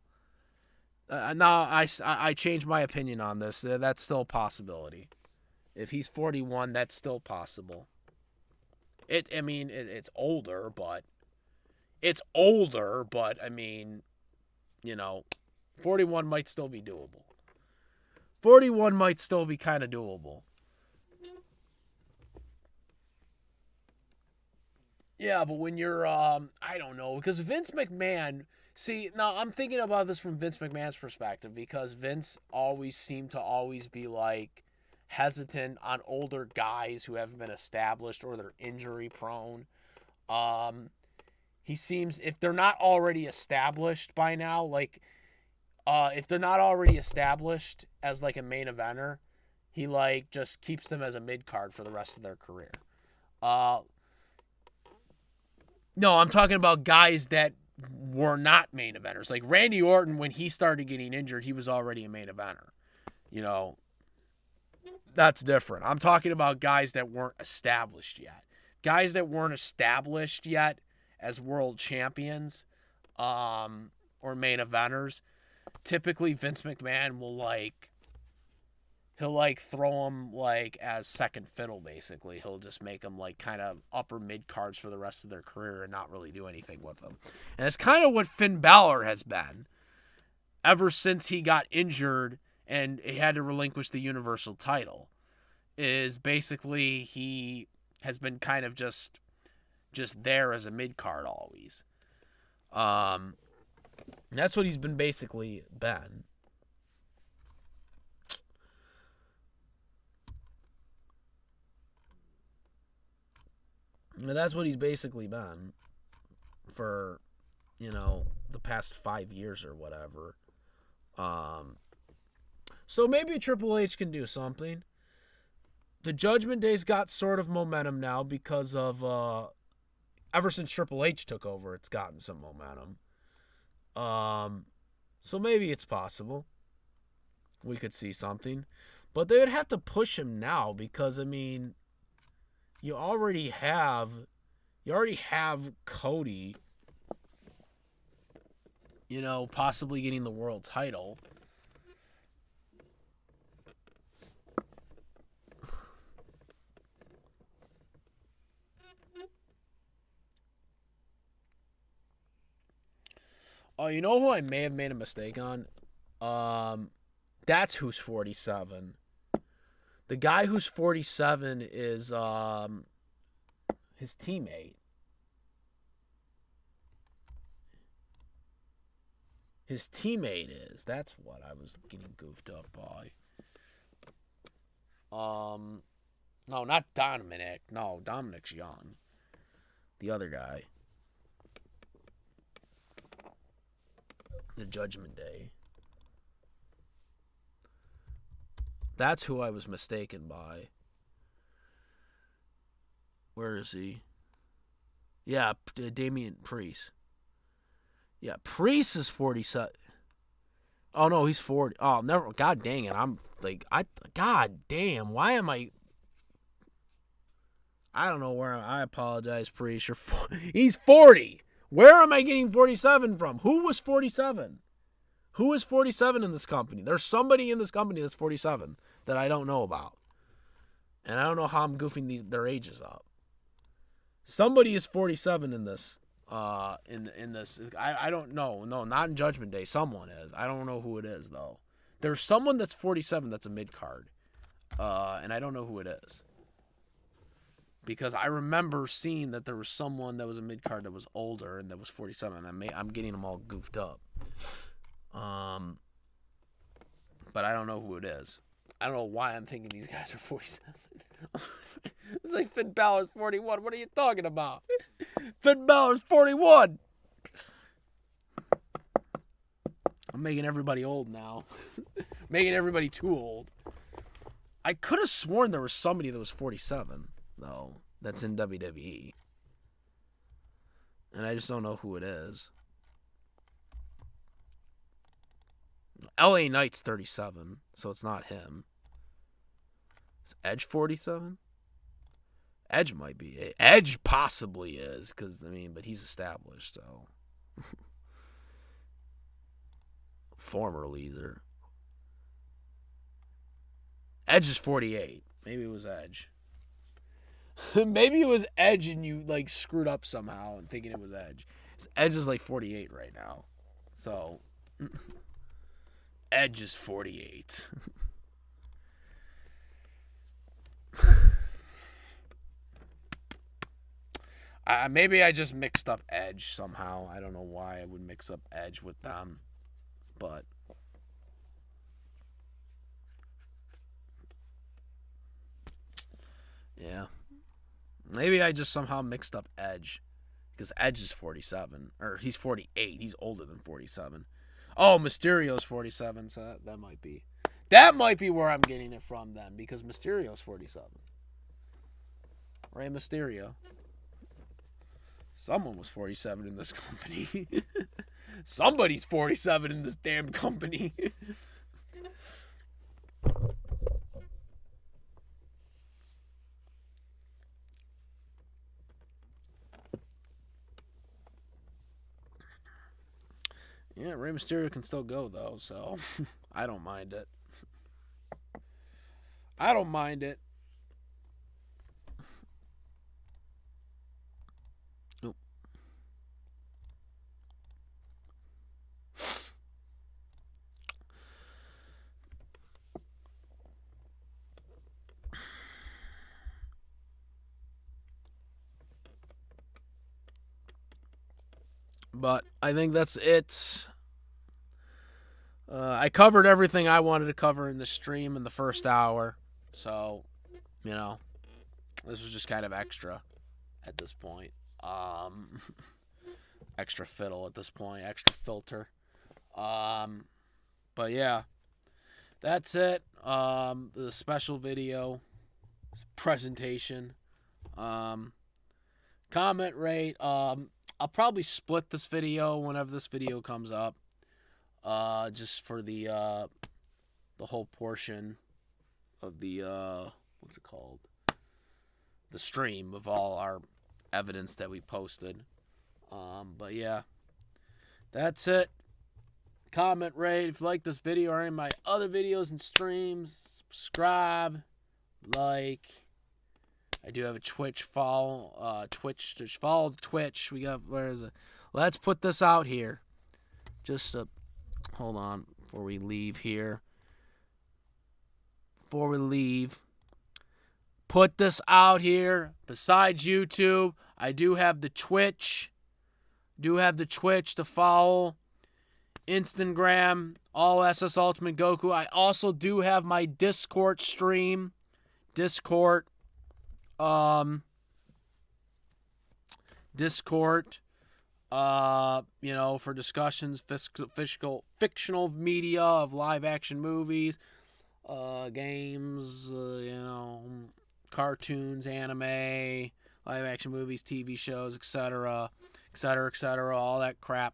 Now, I changed my opinion on this. That's still a possibility. If he's 41, that's still possible. It's older, but... I mean, 41 might still be doable. 41 might still be kind of doable. Yeah, but when you're, I don't know, because Vince McMahon... See, now I'm thinking about this from Vince McMahon's perspective, because Vince always seemed to always be, like, hesitant on older guys who haven't been established or they're injury prone. He seems, if they're not already established by now, like, if they're not already established as, like, a main eventer, he, like, just keeps them as a mid-card for the rest of their career. No, I'm talking about guys that were not main eventers. Like, Randy Orton, when he started getting injured, he was already a main eventer. That's different. I'm talking about guys that weren't established yet. Guys that weren't established yet as world champions, or main eventers, typically Vince McMahon will he'll throw them as second fiddle, basically. He'll just make them kind of upper mid cards for the rest of their career and not really do anything with them. And it's kind of what Finn Balor has been ever since he got injured and he had to relinquish the Universal title. Is basically he has been kind of just there as a mid-card always. That's what he's been basically been. And that's what he's basically been for, the past 5 years or whatever. So maybe Triple H can do something. The Judgment Day's got sort of momentum now because of... ever since Triple H took over, it's gotten some momentum. So maybe it's possible. We could see something. But they would have to push him now because, you already have Cody, you know, possibly getting the world title. Oh, you know who I may have made a mistake on? That's who's 47. The guy who's 47 is his teammate. His teammate is. That's what I was getting goofed up by. No, not Dominic. No, Dominic's young. The other guy. The Judgment Day. That's who I was mistaken by. Where is he? Yeah, Damian Priest. Yeah, Priest is 47. Oh, no, he's 40. Oh, never. God dang it. God damn. Why am I. I don't know where. I apologize, Priest. He's 40. Where am I getting 47 from? Who was 47? Who is 47 in this company? There's somebody in this company that's 47 that I don't know about. And I don't know how I'm goofing their ages up. Somebody is 47 in this. In this. I don't know. No, not in Judgment Day. Someone is. I don't know who it is, though. There's someone that's 47 that's a mid-card. And I don't know who it is. Because I remember seeing that there was someone that was a mid-card that was older and that was 47. And I'm getting them all goofed up. But I don't know who it is. I don't know why I'm thinking these guys are 47. It's like Finn Balor's 41. What are you talking about? Finn Balor's 41. I'm making everybody old now. Making everybody too old. I could have sworn there was somebody that was 47, though, that's in WWE. And I just don't know who it is. LA Knight's 37, so it's not him. Is Edge 47? Edge might be. Edge possibly is, but he's established, so. Former leader. Edge is 48. Maybe it was Edge. Maybe it was Edge and you, screwed up somehow and thinking it was Edge. Edge is, 48 right now. So. Edge is 48. Maybe I just mixed up Edge somehow. I don't know why I would mix up Edge with them. But. Yeah. Maybe I just somehow mixed up Edge. Because Edge is 47. Or he's 48. He's older than 47. Oh, Mysterio's 47, so that might be. That might be where I'm getting it from then, because Mysterio's 47. Rey Mysterio. Someone was 47 in this company. Somebody's 47 in this damn company. Yeah, Rey Mysterio can still go, though, so I don't mind it. I don't mind it. Nope. But I think that's it. I covered everything I wanted to cover in the stream in the first hour. So, this was just kind of extra at this point. Extra fiddle at this point. Extra filter. But yeah. That's it. The special video presentation. Comment, rate. I'll probably split this video whenever this video comes up. Just for the whole portion of the what's it called? the stream of all our evidence that we posted. But yeah, that's it. Comment, rate if you like this video or any of my other videos and streams. Subscribe, like. I do have a Twitch follow. Just follow Twitch. We got, where is it? Let's put this out here. Just hold on before we leave here. Before we leave, put this out here. Besides YouTube, I do have the Twitch. To follow. Instagram, all SS Ultimate Goku. I also do have my Discord stream. Discord, fictional for discussions, fictional media of live action movies, games, cartoons, anime, live action movies, TV shows, etc., all that crap.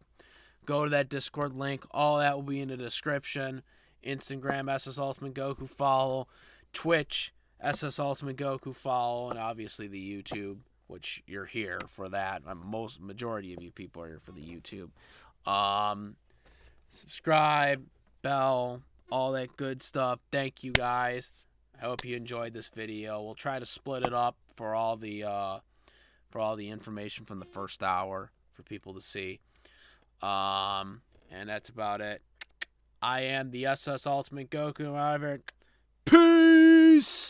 Go to that Discord link. All that will be in the description. Instagram, SS Ultimate Goku, follow. Twitch, SS Ultimate Goku, follow. And obviously the YouTube, which you're here for that. Majority of you people are here for the YouTube. Subscribe, bell, all that good stuff. Thank you guys. I hope you enjoyed this video. We'll try to split it up for all the information from the first hour for people to see. And that's about it. I am the SS Ultimate Goku. Peace!